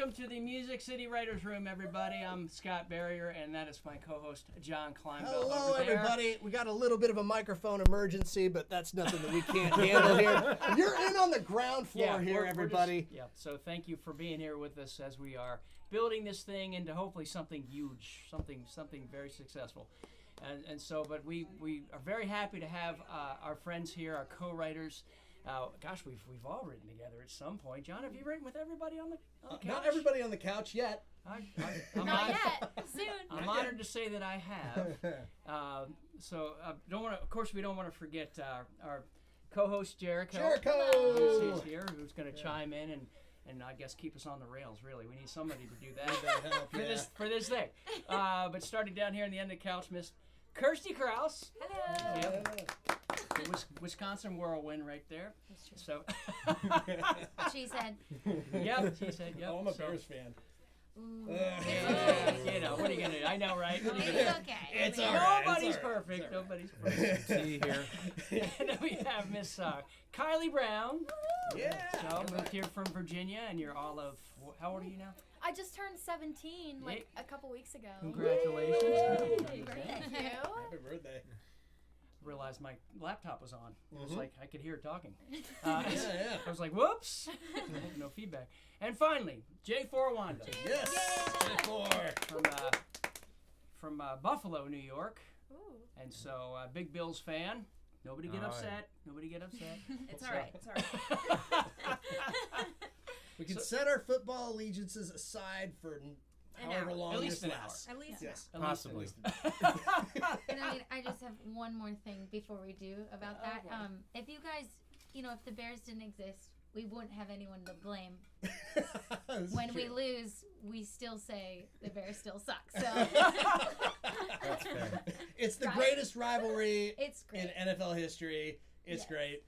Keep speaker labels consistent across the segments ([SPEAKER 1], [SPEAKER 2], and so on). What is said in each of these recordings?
[SPEAKER 1] welcome to the Music City Writers Room, everybody. I'm Scott Barrier, and that is my co-host, John Clinebell.
[SPEAKER 2] Hello,
[SPEAKER 1] over there.
[SPEAKER 2] everybody. We got a little bit of a microphone emergency, but that's nothing that we can't handle here. You're in on the ground floor here, everybody.
[SPEAKER 1] So thank you for being here with us as we are building this thing into hopefully something huge, something very successful. But we are very happy to have our friends here, our co-writers. Gosh, we've all written together at some point. John, have you written with everybody on the couch?
[SPEAKER 2] Not everybody on the couch yet.
[SPEAKER 1] I'm
[SPEAKER 3] Not yet. Soon.
[SPEAKER 1] I'm honored to say that I have. Of course, we don't want to forget our co-host Jericho. Who's here, who's going to chime in and I guess keep us on the rails. Really, we need somebody to do that for this thing. But starting down here in the end of the couch, Miss Kirsty Krause.
[SPEAKER 3] Hello.
[SPEAKER 1] Yep. Wisconsin whirlwind right there. So
[SPEAKER 3] She said.
[SPEAKER 1] Yep, she said. Yep.
[SPEAKER 2] Oh, I'm a Bears fan.
[SPEAKER 1] You know, what are you gonna do? I know, right?
[SPEAKER 3] It's okay.
[SPEAKER 2] It's all right.
[SPEAKER 1] Nobody's perfect. Nobody's perfect. See here. And then we have Miss Kylie Brown.
[SPEAKER 2] Yeah.
[SPEAKER 1] So moved here from Virginia, and you're all of how old are you now?
[SPEAKER 3] I just turned 17 a couple weeks ago.
[SPEAKER 1] Congratulations.
[SPEAKER 3] Thank you.
[SPEAKER 2] Happy birthday.
[SPEAKER 1] Realized my laptop was on. It was like I could hear it talking.
[SPEAKER 2] Yeah.
[SPEAKER 1] I was like, whoops. No feedback. And finally, J4 Wanda.
[SPEAKER 2] Yes. J4.
[SPEAKER 1] From Buffalo, New York.
[SPEAKER 3] Ooh.
[SPEAKER 1] And so, big Bills fan. Nobody get upset. Nobody get upset.
[SPEAKER 3] It's all right. It's all right.
[SPEAKER 2] We can set our football allegiances aside for however long
[SPEAKER 1] At least
[SPEAKER 2] this
[SPEAKER 1] an hour.
[SPEAKER 2] lasts.
[SPEAKER 3] At least.
[SPEAKER 2] Yes.
[SPEAKER 4] Possibly.
[SPEAKER 5] And I just have one more thing before we do about that.
[SPEAKER 1] Okay.
[SPEAKER 5] If you guys, if the Bears didn't exist, we wouldn't have anyone to blame. When we lose, we still say the Bears still suck. So
[SPEAKER 4] That's fair.
[SPEAKER 2] It's the
[SPEAKER 5] Right?
[SPEAKER 2] greatest rivalry
[SPEAKER 5] it's great.
[SPEAKER 2] in NFL history. It's
[SPEAKER 5] Yes.
[SPEAKER 2] great.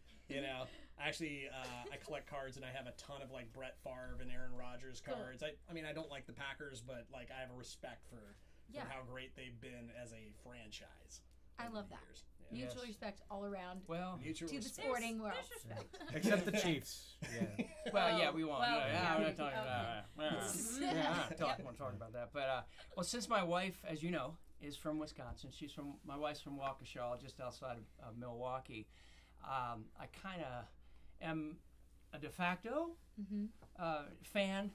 [SPEAKER 2] Actually, I collect cards and I have a ton of like Brett Favre and Aaron Rodgers cards. I mean, I don't like the Packers, but like I have a respect for how great they've been as a franchise.
[SPEAKER 5] I love that.
[SPEAKER 2] Years.
[SPEAKER 5] Mutual respect all around
[SPEAKER 1] Well,
[SPEAKER 2] Mutual
[SPEAKER 5] to the
[SPEAKER 2] respect.
[SPEAKER 5] sporting world.
[SPEAKER 4] Except the Chiefs. Yeah.
[SPEAKER 1] we won't.
[SPEAKER 3] Well,
[SPEAKER 1] I'm not talking about that. I won't talk about that. But since my wife, as you know, is from Wisconsin, my wife's from Waukesha, just outside of Milwaukee. I kind of am a de facto fan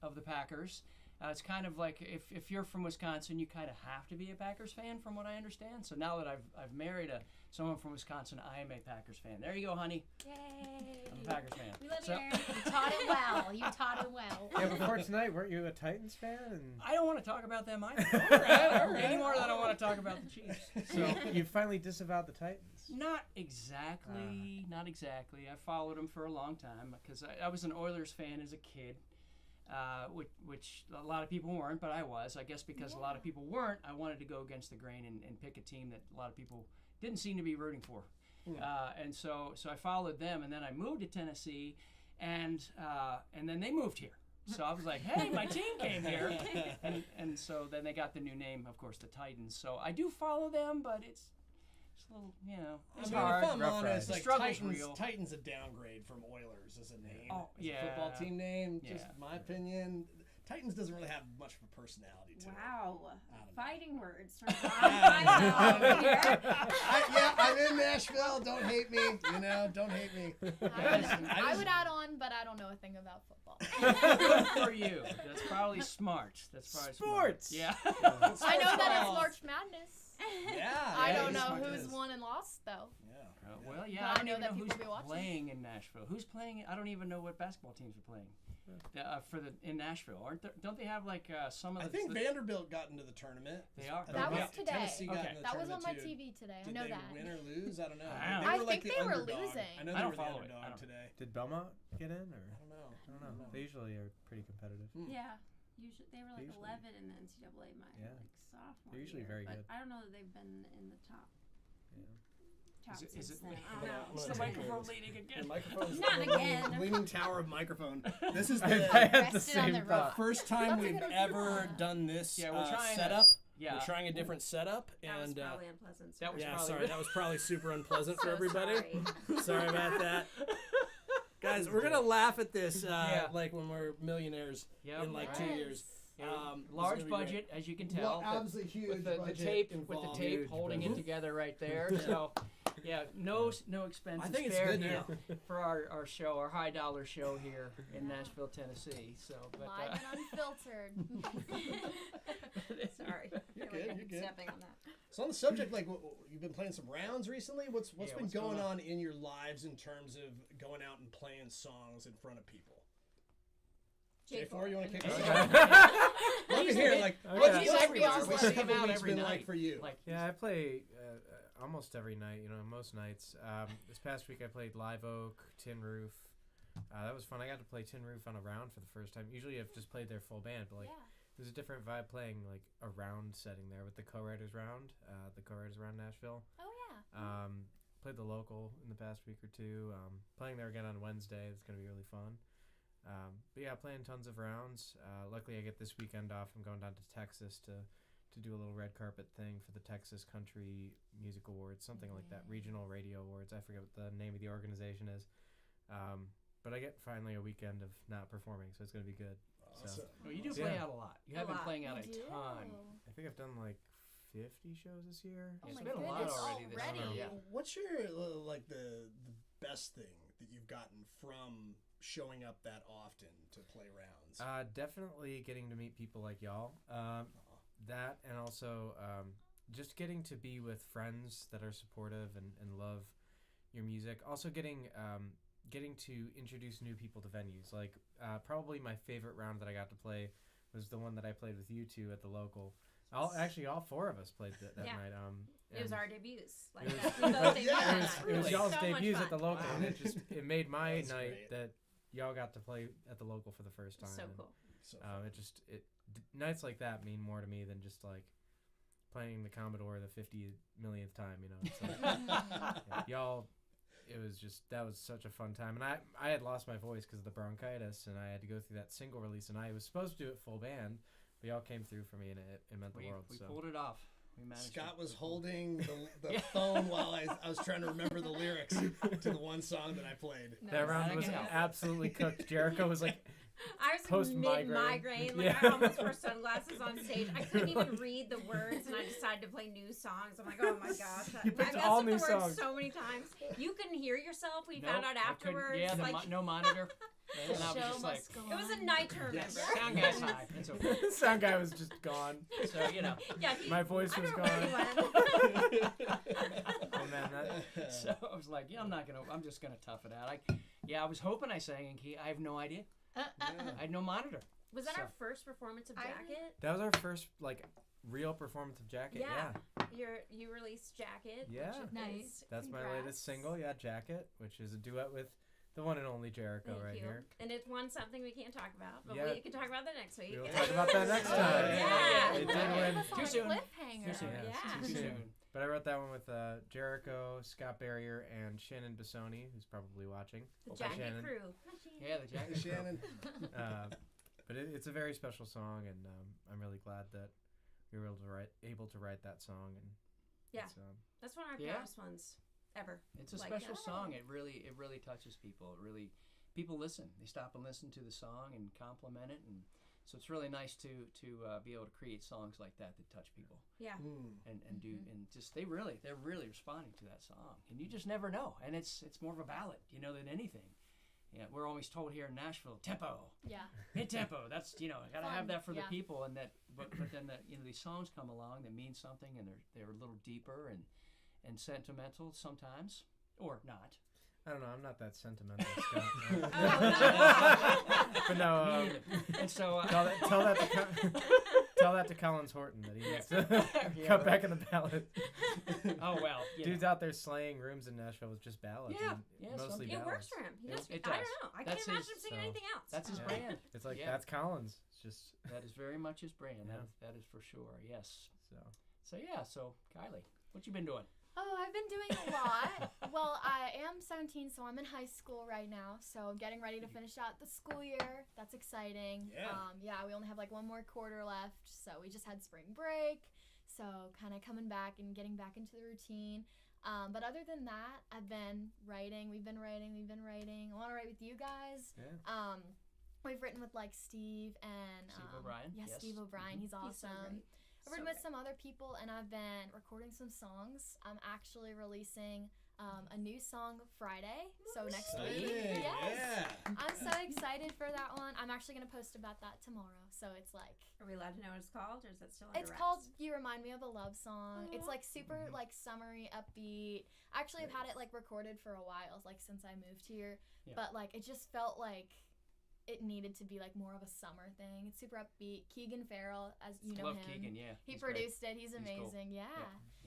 [SPEAKER 1] of the Packers. It's kind of like if you're from Wisconsin, you kind of have to be a Packers fan, from what I understand. So now that I've married someone from Wisconsin, I am a Packers fan. There you go, honey.
[SPEAKER 5] Yay!
[SPEAKER 1] I'm a Packers fan.
[SPEAKER 5] We love you, Aaron. You taught it well. You taught it well.
[SPEAKER 4] Yeah, before tonight, weren't you a Titans fan?
[SPEAKER 1] I don't want to talk about them either. All right. Any more than I want to talk about the Chiefs.
[SPEAKER 4] So you finally disavowed the Titans.
[SPEAKER 1] Not exactly. I followed them for a long time because I was an Oilers fan as a kid. Which a lot of people weren't, but I was. I guess because a lot of people weren't, I wanted to go against the grain and pick a team that a lot of people didn't seem to be rooting for. And so I followed them, and then I moved to Tennessee, and then they moved here. So I was like, hey, my team came here. And so then they got the new name, of course, the Titans. So I do follow them, but it's a little, it's hard.
[SPEAKER 2] If I'm honest,
[SPEAKER 1] The
[SPEAKER 2] like
[SPEAKER 1] struggle's real.
[SPEAKER 2] Titans a downgrade from Oilers as a name.
[SPEAKER 1] Oh,
[SPEAKER 2] as a football team name. Just
[SPEAKER 1] Yeah.
[SPEAKER 2] my opinion. Titans doesn't really have much of a personality to it.
[SPEAKER 6] Wow.
[SPEAKER 2] I don't know.
[SPEAKER 6] Fighting words.
[SPEAKER 2] I'm in Nashville. Don't hate me. Don't hate me.
[SPEAKER 3] I would add on, but I don't know a thing about football.
[SPEAKER 1] Good for you. That's probably smart.
[SPEAKER 4] Sports.
[SPEAKER 1] Yeah.
[SPEAKER 3] I know that it's March Madness.
[SPEAKER 2] Yeah.
[SPEAKER 3] I
[SPEAKER 2] yeah,
[SPEAKER 3] don't
[SPEAKER 2] it
[SPEAKER 3] know
[SPEAKER 2] is.
[SPEAKER 3] who's won and lost though.
[SPEAKER 2] Yeah.
[SPEAKER 1] I don't
[SPEAKER 3] I know
[SPEAKER 1] even
[SPEAKER 3] that
[SPEAKER 1] know
[SPEAKER 3] people
[SPEAKER 1] who's
[SPEAKER 3] be watching.
[SPEAKER 1] playing in Nashville. Who's playing? I don't even know what basketball teams are playing in Nashville. Don't they have like some of
[SPEAKER 2] I
[SPEAKER 1] the?
[SPEAKER 2] think Vanderbilt got into the tournament.
[SPEAKER 1] They are.
[SPEAKER 2] I
[SPEAKER 3] That
[SPEAKER 2] think
[SPEAKER 3] was today.
[SPEAKER 2] Tennessee got
[SPEAKER 1] Okay.
[SPEAKER 2] into the
[SPEAKER 3] That was on my
[SPEAKER 2] tournament, too.
[SPEAKER 3] TV today. I
[SPEAKER 2] Did
[SPEAKER 3] know
[SPEAKER 2] they
[SPEAKER 3] that.
[SPEAKER 2] win or lose? I don't know.
[SPEAKER 1] I don't
[SPEAKER 3] know. I
[SPEAKER 2] were
[SPEAKER 3] think
[SPEAKER 2] the
[SPEAKER 3] they were
[SPEAKER 2] underdog.
[SPEAKER 3] losing.
[SPEAKER 2] I know
[SPEAKER 1] I
[SPEAKER 2] they
[SPEAKER 1] don't
[SPEAKER 2] were the
[SPEAKER 1] follow it.
[SPEAKER 2] underdog
[SPEAKER 1] I don't-
[SPEAKER 2] today.
[SPEAKER 4] Did Belmont get in, or
[SPEAKER 2] I don't know.
[SPEAKER 4] I don't know. They usually are pretty competitive.
[SPEAKER 6] Yeah. Usually they were like
[SPEAKER 4] Usually.
[SPEAKER 6] 11 in the NCAA my sophomore
[SPEAKER 4] They're usually
[SPEAKER 6] year,
[SPEAKER 4] very
[SPEAKER 6] but
[SPEAKER 4] good.
[SPEAKER 6] I don't know that they've been in the top.
[SPEAKER 4] Yeah.
[SPEAKER 6] Top
[SPEAKER 1] Is
[SPEAKER 6] since
[SPEAKER 1] it?
[SPEAKER 6] then. I don't know.
[SPEAKER 1] Is the microphone leaning again?
[SPEAKER 2] The microphone's
[SPEAKER 6] Not again.
[SPEAKER 2] Leaning tower of microphone. This is
[SPEAKER 4] I
[SPEAKER 2] the
[SPEAKER 4] had the
[SPEAKER 5] Rested on
[SPEAKER 4] same
[SPEAKER 5] the
[SPEAKER 4] thought.
[SPEAKER 5] rock.
[SPEAKER 2] first time
[SPEAKER 3] That's a
[SPEAKER 2] we've
[SPEAKER 3] good
[SPEAKER 2] ever
[SPEAKER 3] idea.
[SPEAKER 2] done this
[SPEAKER 1] Yeah, we're trying
[SPEAKER 2] setup.
[SPEAKER 1] Yeah.
[SPEAKER 2] We're trying a different setup,
[SPEAKER 6] That was
[SPEAKER 2] and
[SPEAKER 6] probably unpleasant.
[SPEAKER 1] that was
[SPEAKER 2] yeah,
[SPEAKER 1] probably
[SPEAKER 2] sorry, that was probably super unpleasant for
[SPEAKER 6] So
[SPEAKER 2] everybody.
[SPEAKER 6] sorry.
[SPEAKER 2] Sorry about that. Guys, guys, we're gonna laugh at this like when we're millionaires in like 2 years.
[SPEAKER 1] Large budget, as you can tell.
[SPEAKER 2] Absolutely huge
[SPEAKER 1] with the
[SPEAKER 2] budget
[SPEAKER 1] tape holding it together right there. So, no expenses
[SPEAKER 2] I think it's
[SPEAKER 1] spared
[SPEAKER 2] good now.
[SPEAKER 1] for our show, our high dollar show here in Nashville, Tennessee. So, but
[SPEAKER 3] live and unfiltered.
[SPEAKER 6] Sorry.
[SPEAKER 2] You're good.
[SPEAKER 6] Stepping on that.
[SPEAKER 2] So on the subject, like you've been playing some rounds recently. What's been
[SPEAKER 1] what's
[SPEAKER 2] going
[SPEAKER 1] going
[SPEAKER 2] on in your lives in terms of going out and playing songs in front of people? J4, you want to kick us off? Love to hear
[SPEAKER 1] he's everywhere. We see him out every night.
[SPEAKER 2] Like for you?
[SPEAKER 4] Yeah, I play almost every night. Most nights. This past week I played Live Oak, Tin Roof. That was fun. I got to play Tin Roof on a round for the first time. Usually I've just played their full band, but there's a different vibe playing like a round setting there with the co-writers round. The co-writers round Nashville.
[SPEAKER 3] Oh yeah.
[SPEAKER 4] Played the local in the past week or two. Playing there again on Wednesday. It's gonna be really fun. But yeah, playing tons of rounds. Luckily, I get this weekend off. I'm going down to Texas to do a little red carpet thing for the Texas Country Music Awards, something like that, Regional Radio Awards. I forget what the name of the organization is. But I get finally a weekend of not performing, so it's going to be good.
[SPEAKER 2] Awesome.
[SPEAKER 4] So,
[SPEAKER 1] well, you do play out a lot. You have been playing out a ton.
[SPEAKER 4] I think I've done like 50 shows this year.
[SPEAKER 3] Oh
[SPEAKER 1] It's
[SPEAKER 3] my
[SPEAKER 1] been a lot
[SPEAKER 3] goodness,
[SPEAKER 1] already this year. Yeah.
[SPEAKER 2] What's your like the best thing that you've gotten from showing up that often to play rounds?
[SPEAKER 4] Definitely getting to meet people like y'all. That and also just getting to be with friends that are supportive and love your music. Also getting to introduce new people to venues. Like probably my favorite round that I got to play was the one that I played with you two at the local. All four of us played that night.
[SPEAKER 6] It was our debuts. Like
[SPEAKER 4] it was y'all's
[SPEAKER 6] so
[SPEAKER 4] debuts
[SPEAKER 6] much
[SPEAKER 4] at the
[SPEAKER 6] fun.
[SPEAKER 4] local, and it made my
[SPEAKER 2] That's
[SPEAKER 4] night
[SPEAKER 2] great.
[SPEAKER 4] that y'all got to play at the local for the first time.
[SPEAKER 6] So
[SPEAKER 4] and,
[SPEAKER 6] cool.
[SPEAKER 2] So
[SPEAKER 4] nights like that mean more to me than just like playing the Commodore the 50 millionth time. It's like, y'all. That was such a fun time, and I had lost my voice because of the bronchitis, and I had to go through that single release, and I was supposed to do it full band, but y'all came through for me, and it meant the world.
[SPEAKER 1] We
[SPEAKER 4] so.
[SPEAKER 1] pulled it off. We managed.
[SPEAKER 2] Scott was holding the phone while I was trying to remember the lyrics to the one song that I played.
[SPEAKER 4] That round was absolutely cooked. Jericho was like
[SPEAKER 6] I was
[SPEAKER 4] post-migraine.
[SPEAKER 6] mid-migraine. I almost wore sunglasses on stage. I couldn't even read the words, and I decided to play new songs. I'm like, oh my gosh.
[SPEAKER 4] You picked
[SPEAKER 6] I
[SPEAKER 4] all
[SPEAKER 6] messed
[SPEAKER 4] new
[SPEAKER 6] up the words
[SPEAKER 4] songs.
[SPEAKER 6] so many times. You couldn't hear yourself. We
[SPEAKER 1] Nope,
[SPEAKER 6] found out
[SPEAKER 1] I couldn't-
[SPEAKER 6] afterwards.
[SPEAKER 1] Yeah,
[SPEAKER 6] like,
[SPEAKER 1] no monitor.
[SPEAKER 3] The
[SPEAKER 1] And I was
[SPEAKER 3] show
[SPEAKER 1] just like,
[SPEAKER 3] must go
[SPEAKER 6] it was a
[SPEAKER 3] on.
[SPEAKER 6] night to remember.
[SPEAKER 1] sound guy's high. It's okay.
[SPEAKER 4] The sound guy was just gone.
[SPEAKER 1] So
[SPEAKER 6] Yeah,
[SPEAKER 4] My voice
[SPEAKER 6] I
[SPEAKER 4] was
[SPEAKER 6] don't know
[SPEAKER 4] gone.
[SPEAKER 6] where he went.
[SPEAKER 4] Oh man,
[SPEAKER 1] So I was like, I'm just gonna tough it out. I was hoping I sang in key. I have no idea. I had no monitor.
[SPEAKER 6] Was that
[SPEAKER 1] So-
[SPEAKER 6] our first performance of Jacket?
[SPEAKER 4] that was our first like real performance of Jacket. Yeah.
[SPEAKER 6] You released Jacket.
[SPEAKER 4] Yeah.
[SPEAKER 6] Which
[SPEAKER 3] Nice.
[SPEAKER 6] is-
[SPEAKER 4] That's my
[SPEAKER 6] congrats.
[SPEAKER 4] latest single. Yeah, Jacket, which is a duet with the one and only Jericho
[SPEAKER 6] Thank
[SPEAKER 4] right
[SPEAKER 6] you.
[SPEAKER 4] here.
[SPEAKER 6] And it won something we can't talk about, but
[SPEAKER 4] Yeah.
[SPEAKER 6] we can talk about that next week.
[SPEAKER 4] We'll talk about that next time.
[SPEAKER 6] Yeah.
[SPEAKER 4] It did
[SPEAKER 3] That
[SPEAKER 4] win.
[SPEAKER 3] was on
[SPEAKER 1] Too
[SPEAKER 3] a
[SPEAKER 1] soon.
[SPEAKER 3] cliffhanger.
[SPEAKER 1] Too soon.
[SPEAKER 6] Yeah.
[SPEAKER 1] Too soon.
[SPEAKER 4] But I wrote that one with Jericho, Scott Barrier, and Shannon Bissoni, who's probably watching.
[SPEAKER 6] The
[SPEAKER 4] Hi,
[SPEAKER 6] Jacket
[SPEAKER 4] Shannon.
[SPEAKER 6] Crew.
[SPEAKER 1] Yeah, the jacket.
[SPEAKER 2] Shannon.
[SPEAKER 4] But it's a very special song, and I'm really glad that we were able to write that song. And
[SPEAKER 6] Yeah.
[SPEAKER 4] it's,
[SPEAKER 6] That's one of our
[SPEAKER 1] Yeah.
[SPEAKER 6] proudest ones ever.
[SPEAKER 1] It's a
[SPEAKER 6] Like,
[SPEAKER 1] special
[SPEAKER 6] yeah.
[SPEAKER 1] song. It really touches people. People listen. They stop and listen to the song and compliment it, and so it's really nice to be able to create songs like that touch people
[SPEAKER 6] Yeah.
[SPEAKER 1] and do and just they're really responding to that song, and you just never know. And it's more of a ballad, than anything. Yeah, we're always told here in Nashville, tempo,
[SPEAKER 3] Yeah.
[SPEAKER 1] mid tempo. That's gotta have
[SPEAKER 3] Fun,
[SPEAKER 1] that for the
[SPEAKER 3] yeah.
[SPEAKER 1] people, and that but then these songs come along that mean something, and they're a little deeper and sentimental sometimes, or not.
[SPEAKER 4] I don't know. I'm not that sentimental, Scott.
[SPEAKER 6] Oh,
[SPEAKER 4] But no.
[SPEAKER 1] Me either. And so
[SPEAKER 4] Tell that to Collins Horton that he needs to cut back in the ballad.
[SPEAKER 1] Oh well,
[SPEAKER 4] Dude's out there slaying rooms in Nashville with just ballads.
[SPEAKER 1] Yeah,
[SPEAKER 4] and
[SPEAKER 1] yeah,
[SPEAKER 4] mostly
[SPEAKER 6] It
[SPEAKER 4] ballads.
[SPEAKER 6] works for him. He
[SPEAKER 1] It-
[SPEAKER 6] does.
[SPEAKER 1] it
[SPEAKER 6] I
[SPEAKER 1] does.
[SPEAKER 6] don't know. I
[SPEAKER 1] That's
[SPEAKER 6] can't imagine
[SPEAKER 1] his-
[SPEAKER 6] him singing anything else.
[SPEAKER 1] That's his
[SPEAKER 4] Yeah.
[SPEAKER 1] brand.
[SPEAKER 4] It's like
[SPEAKER 1] Yeah.
[SPEAKER 4] that's Collins. It's just
[SPEAKER 1] That is very much his brand.
[SPEAKER 4] Yeah.
[SPEAKER 1] That is for sure. Yes.
[SPEAKER 4] so.
[SPEAKER 1] So Kylie, what you been doing?
[SPEAKER 3] Oh, I've been doing a lot. Well, I am 17, so I'm in high school right now. So getting ready to finish out the school year. That's exciting.
[SPEAKER 2] Yeah.
[SPEAKER 3] We only have like one more quarter left. So we just had spring break. So kind of coming back and getting back into the routine. But other than that, I've been writing. We've been writing. I want to write with you guys.
[SPEAKER 4] Yeah.
[SPEAKER 3] We've written with like Steve and
[SPEAKER 1] Steve O'Brien.
[SPEAKER 3] Yes, Steve O'Brien. He's awesome. I've written with some other people, and I've been recording some songs. I'm actually releasing a new song Friday, so next week. Yes.
[SPEAKER 2] Yeah.
[SPEAKER 3] I'm so excited for that one. I'm actually going to post about that tomorrow, so it's like...
[SPEAKER 6] Are we allowed to know what it's called, or is that still under
[SPEAKER 3] It's
[SPEAKER 6] wraps?
[SPEAKER 3] called You Remind Me of a Love Song. It's like super
[SPEAKER 2] Mm-hmm.
[SPEAKER 3] like summery, upbeat. Actually, I've had it like recorded for a while, like since I moved here, but like it just felt like it needed to be like more of a summer thing. It's super upbeat. Keegan Farrell, as you know
[SPEAKER 1] Love
[SPEAKER 3] him.
[SPEAKER 1] Keegan, yeah.
[SPEAKER 3] He
[SPEAKER 1] He's
[SPEAKER 3] produced it. He's
[SPEAKER 1] cool.
[SPEAKER 3] amazing. Yeah.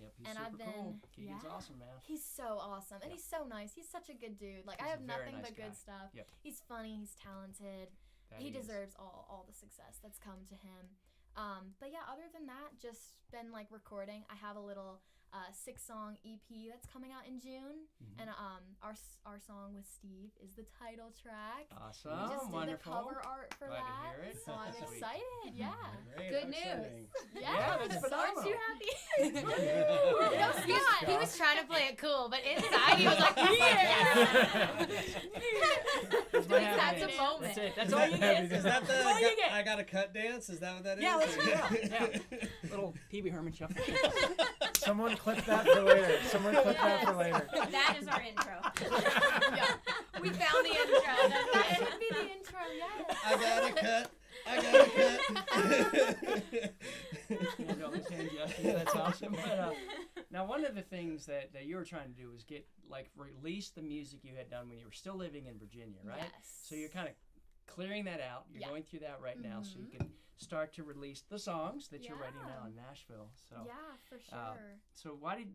[SPEAKER 1] Yep, he's
[SPEAKER 3] And
[SPEAKER 1] super
[SPEAKER 3] I've been
[SPEAKER 1] cool. Keegan's awesome, man.
[SPEAKER 3] He's so awesome, and he's so nice. He's such a good dude. Like
[SPEAKER 1] He's
[SPEAKER 3] I
[SPEAKER 1] a
[SPEAKER 3] have
[SPEAKER 1] very
[SPEAKER 3] nothing
[SPEAKER 1] nice
[SPEAKER 3] but good
[SPEAKER 1] guy.
[SPEAKER 3] stuff.
[SPEAKER 1] Yep.
[SPEAKER 3] He's funny. He's talented.
[SPEAKER 1] That
[SPEAKER 3] He
[SPEAKER 1] is.
[SPEAKER 3] deserves all the success that's come to him. But yeah, other than that, just been like recording. I have a little 6-song EP that's coming out in June, and our song with Steve is the title track.
[SPEAKER 1] Awesome.
[SPEAKER 3] We just did
[SPEAKER 1] Wonderful.
[SPEAKER 3] the cover art for
[SPEAKER 1] Glad to
[SPEAKER 3] that,
[SPEAKER 1] hear it.
[SPEAKER 3] so I'm
[SPEAKER 1] Sweet.
[SPEAKER 3] excited. Yeah.
[SPEAKER 2] Great,
[SPEAKER 5] Good
[SPEAKER 2] how
[SPEAKER 5] news.
[SPEAKER 2] exciting.
[SPEAKER 3] Yeah,
[SPEAKER 1] that's
[SPEAKER 3] aren't
[SPEAKER 1] phenomenal.
[SPEAKER 3] you happy?
[SPEAKER 5] No, he was trying to play it cool, but inside he was like, yeah.
[SPEAKER 1] That's my
[SPEAKER 5] That's
[SPEAKER 1] happy
[SPEAKER 5] a
[SPEAKER 1] dance.
[SPEAKER 5] moment.
[SPEAKER 1] That's it. That's all you get.
[SPEAKER 2] Is that the
[SPEAKER 1] That's all you get.
[SPEAKER 2] I got a cut dance? Is that what that is?
[SPEAKER 1] Yeah, let's yeah. Little Pee Wee Herman shuffle.
[SPEAKER 4] Someone clip that for later. Someone clip that for later.
[SPEAKER 6] That is our intro.
[SPEAKER 3] Yeah.
[SPEAKER 6] We found the intro.
[SPEAKER 3] That should be the intro. Yes.
[SPEAKER 2] I got a cut. I got a cut.
[SPEAKER 1] Yeah, no, let's hand you- that's awesome. But, now, one of the things that you were trying to do was release the music you had done when you were still living in Virginia, right?
[SPEAKER 3] Yes.
[SPEAKER 1] So you're kind of clearing that out. You're
[SPEAKER 3] Yeah.
[SPEAKER 1] going through that right now, so you can start to release the songs that you're writing
[SPEAKER 3] Yeah.
[SPEAKER 1] now in Nashville. So
[SPEAKER 3] Yeah, for sure.
[SPEAKER 1] So why did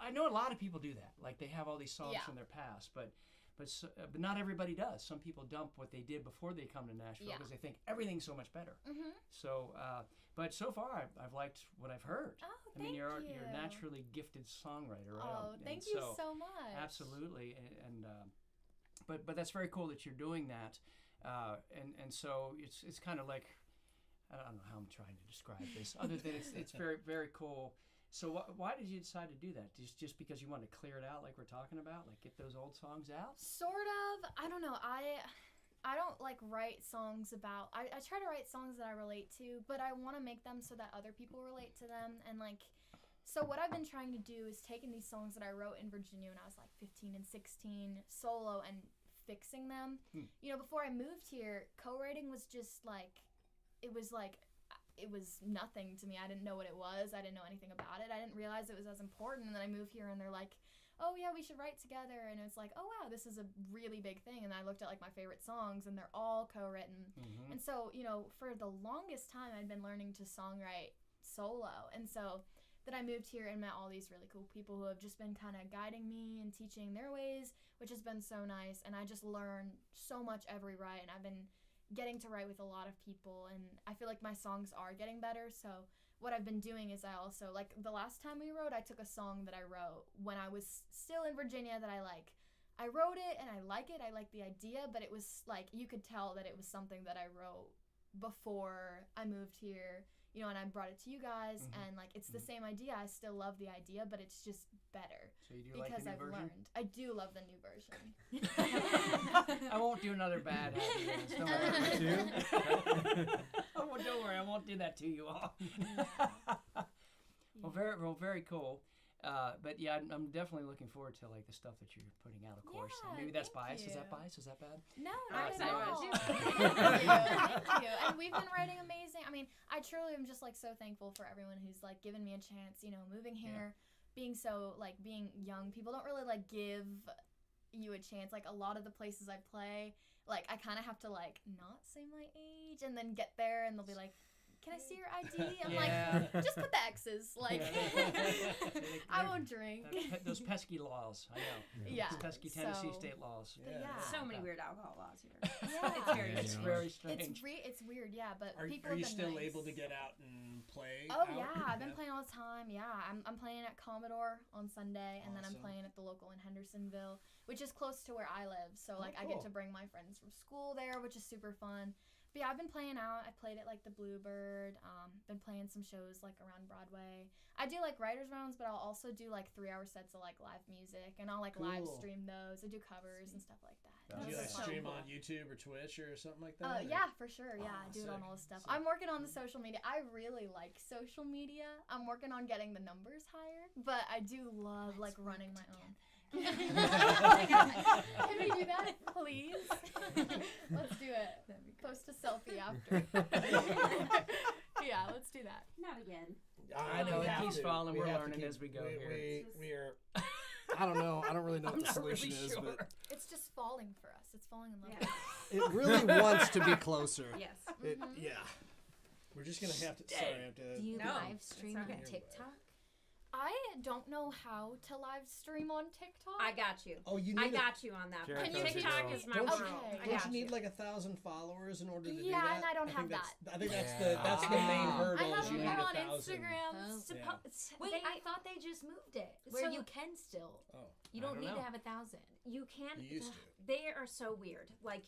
[SPEAKER 1] I know a lot of people do that? Like they have all these songs
[SPEAKER 3] Yeah.
[SPEAKER 1] from their past, but not everybody does. Some people dump what they did before they come to Nashville
[SPEAKER 3] Yeah.
[SPEAKER 1] because they think everything's so much better.
[SPEAKER 3] Mhm.
[SPEAKER 1] So, but so far
[SPEAKER 3] Oh,
[SPEAKER 1] I've liked what I've heard. I mean, you're a naturally gifted songwriter, right?
[SPEAKER 3] Oh, thank you so much.
[SPEAKER 1] Absolutely, but that's very cool that you're doing that, and so it's kind of like I don't know how I'm trying to describe this, other than it's very very cool. So why did you decide to do that? Just because you wanted to clear it out, like we're talking about, like get those old songs out?
[SPEAKER 3] Sort of. I don't know. I don't like write songs about. I try to write songs that I relate to, but I want to make them so that other people relate to them. And like, so what I've been trying to do is taking these songs that I wrote in Virginia when I was like 15 and 16 solo and fixing them. You know, before I moved here, co-writing was just like, it was nothing to me. I didn't know what it was. I didn't know anything about it. I didn't realize it was as important. And then I moved here and they're like, oh yeah, we should write together. And it's like, oh wow, this is a really big thing. And I looked at like my favorite songs and they're all co-written.
[SPEAKER 1] Mm-hmm.
[SPEAKER 3] And so, you know, for the longest time I'd been learning to songwrite solo. And so then I moved here and met all these really cool people who have just been kind of guiding me and teaching their ways, which has been so nice. And I just learned so much every write. And I've been getting to write with a lot of people, and I feel like my songs are getting better. So what I've been doing is I also, like the last time we wrote, I took a song that I wrote when I was still in Virginia that I wrote it and I like it, I like the idea, but it was like, you could tell that it was something that I wrote before I moved here, you know, and I brought it to you guys, and like it's the same idea. I still love the idea, but it's just better.
[SPEAKER 1] So you do
[SPEAKER 3] because
[SPEAKER 1] like the new
[SPEAKER 3] I've
[SPEAKER 1] version?
[SPEAKER 3] learned. I do love the new version.
[SPEAKER 1] I won't do another bad Happy Dance. Don't worry. Oh, well, don't worry. I won't do that to you all. Well, very cool. But yeah, I'm definitely looking forward to like the stuff that you're putting out. Of course,
[SPEAKER 3] Yeah,
[SPEAKER 1] maybe that's
[SPEAKER 3] thank
[SPEAKER 1] biased.
[SPEAKER 3] you.
[SPEAKER 1] Is that biased? Is that bad?
[SPEAKER 3] No,
[SPEAKER 6] I'm
[SPEAKER 3] not at all.
[SPEAKER 6] excited.
[SPEAKER 3] Thank you. And we've been writing amazing. I mean, I truly am just like so thankful for everyone who's like given me a chance, you know, moving here, being so like being young. People don't really like give you a chance. Like a lot of the places I play, like I kind of have to like not say my age and then get there and they'll be like, can I see your ID? I'm like, just put the X's. Like, I won't drink.
[SPEAKER 1] Those pesky laws. I know.
[SPEAKER 3] Yeah.
[SPEAKER 1] Those pesky Tennessee
[SPEAKER 3] so-
[SPEAKER 1] state laws.
[SPEAKER 3] Yeah.
[SPEAKER 6] So many weird alcohol laws here.
[SPEAKER 3] Yeah.
[SPEAKER 6] It's very
[SPEAKER 1] It's
[SPEAKER 6] strange.
[SPEAKER 1] very strange.
[SPEAKER 3] It's weird, yeah. But
[SPEAKER 2] Are
[SPEAKER 3] people
[SPEAKER 2] you
[SPEAKER 3] have been
[SPEAKER 2] still
[SPEAKER 3] nice.
[SPEAKER 2] able to get out and play?
[SPEAKER 3] Oh
[SPEAKER 2] out?
[SPEAKER 3] yeah, I've been playing all the time. Yeah, I'm playing at Commodore on Sunday, and then I'm
[SPEAKER 2] Awesome.
[SPEAKER 3] playing at the local in Hendersonville, which is close to where I live. So like I
[SPEAKER 1] cool.
[SPEAKER 3] get to bring my friends from school there, which is super fun. But yeah, I've been playing out. I played at like the Bluebird. Been playing some shows like around Broadway. I do like writers rounds, but I'll also do like 3-hour sets of like live music, and I'll like live stream those. I do covers and stuff like that.
[SPEAKER 2] Do you like stream on YouTube or Twitch or something like that?
[SPEAKER 3] Yeah, for sure. Yeah, I do it on
[SPEAKER 2] sick,
[SPEAKER 3] all this stuff.
[SPEAKER 2] sick.
[SPEAKER 3] I'm working on the social media. I really like social media. I'm working on getting the numbers higher, but I do love like running my own. Can we do that, please? Let's do it. Post a selfie after. Yeah, let's do that.
[SPEAKER 6] Not again.
[SPEAKER 1] I know, it keeps falling. We're learning as we go here.
[SPEAKER 2] We are. I don't know. I don't really know what the solution is, but
[SPEAKER 3] It's just falling for us. It's falling in love.
[SPEAKER 6] Yeah.
[SPEAKER 2] it really wants to be closer.
[SPEAKER 6] Yes.
[SPEAKER 2] Yeah. We're just gonna have to. Sorry, I have to.
[SPEAKER 5] Do you
[SPEAKER 6] No,
[SPEAKER 5] live stream
[SPEAKER 6] it's
[SPEAKER 5] on
[SPEAKER 6] okay.
[SPEAKER 5] TikTok?
[SPEAKER 3] I don't know how to live stream on TikTok.
[SPEAKER 6] I got you.
[SPEAKER 2] Oh, you
[SPEAKER 6] I
[SPEAKER 2] need.
[SPEAKER 6] got you on that.
[SPEAKER 4] Jared
[SPEAKER 3] Can you
[SPEAKER 4] knows
[SPEAKER 6] TikTok
[SPEAKER 4] it
[SPEAKER 6] is
[SPEAKER 4] all.
[SPEAKER 6] my
[SPEAKER 2] Don't
[SPEAKER 6] world.
[SPEAKER 3] you-
[SPEAKER 6] I
[SPEAKER 2] Don't
[SPEAKER 6] got
[SPEAKER 2] you need like 1,000 followers in order to do
[SPEAKER 3] Yeah,
[SPEAKER 2] that?
[SPEAKER 3] and I don't have
[SPEAKER 2] I think that's
[SPEAKER 4] Yeah.
[SPEAKER 2] that's the main hurdle.
[SPEAKER 3] I
[SPEAKER 2] is
[SPEAKER 3] have
[SPEAKER 2] you
[SPEAKER 3] more
[SPEAKER 2] need
[SPEAKER 3] on
[SPEAKER 2] 1,000.
[SPEAKER 3] Instagram.
[SPEAKER 5] Wait,
[SPEAKER 6] They-
[SPEAKER 5] I thought they just moved it.
[SPEAKER 6] So-
[SPEAKER 5] Where you can still.
[SPEAKER 2] Oh,
[SPEAKER 5] You
[SPEAKER 1] I
[SPEAKER 5] don't
[SPEAKER 1] don't
[SPEAKER 5] need
[SPEAKER 1] know.
[SPEAKER 5] to have 1,000.
[SPEAKER 6] You can.
[SPEAKER 2] you used to.
[SPEAKER 6] They are so weird. Like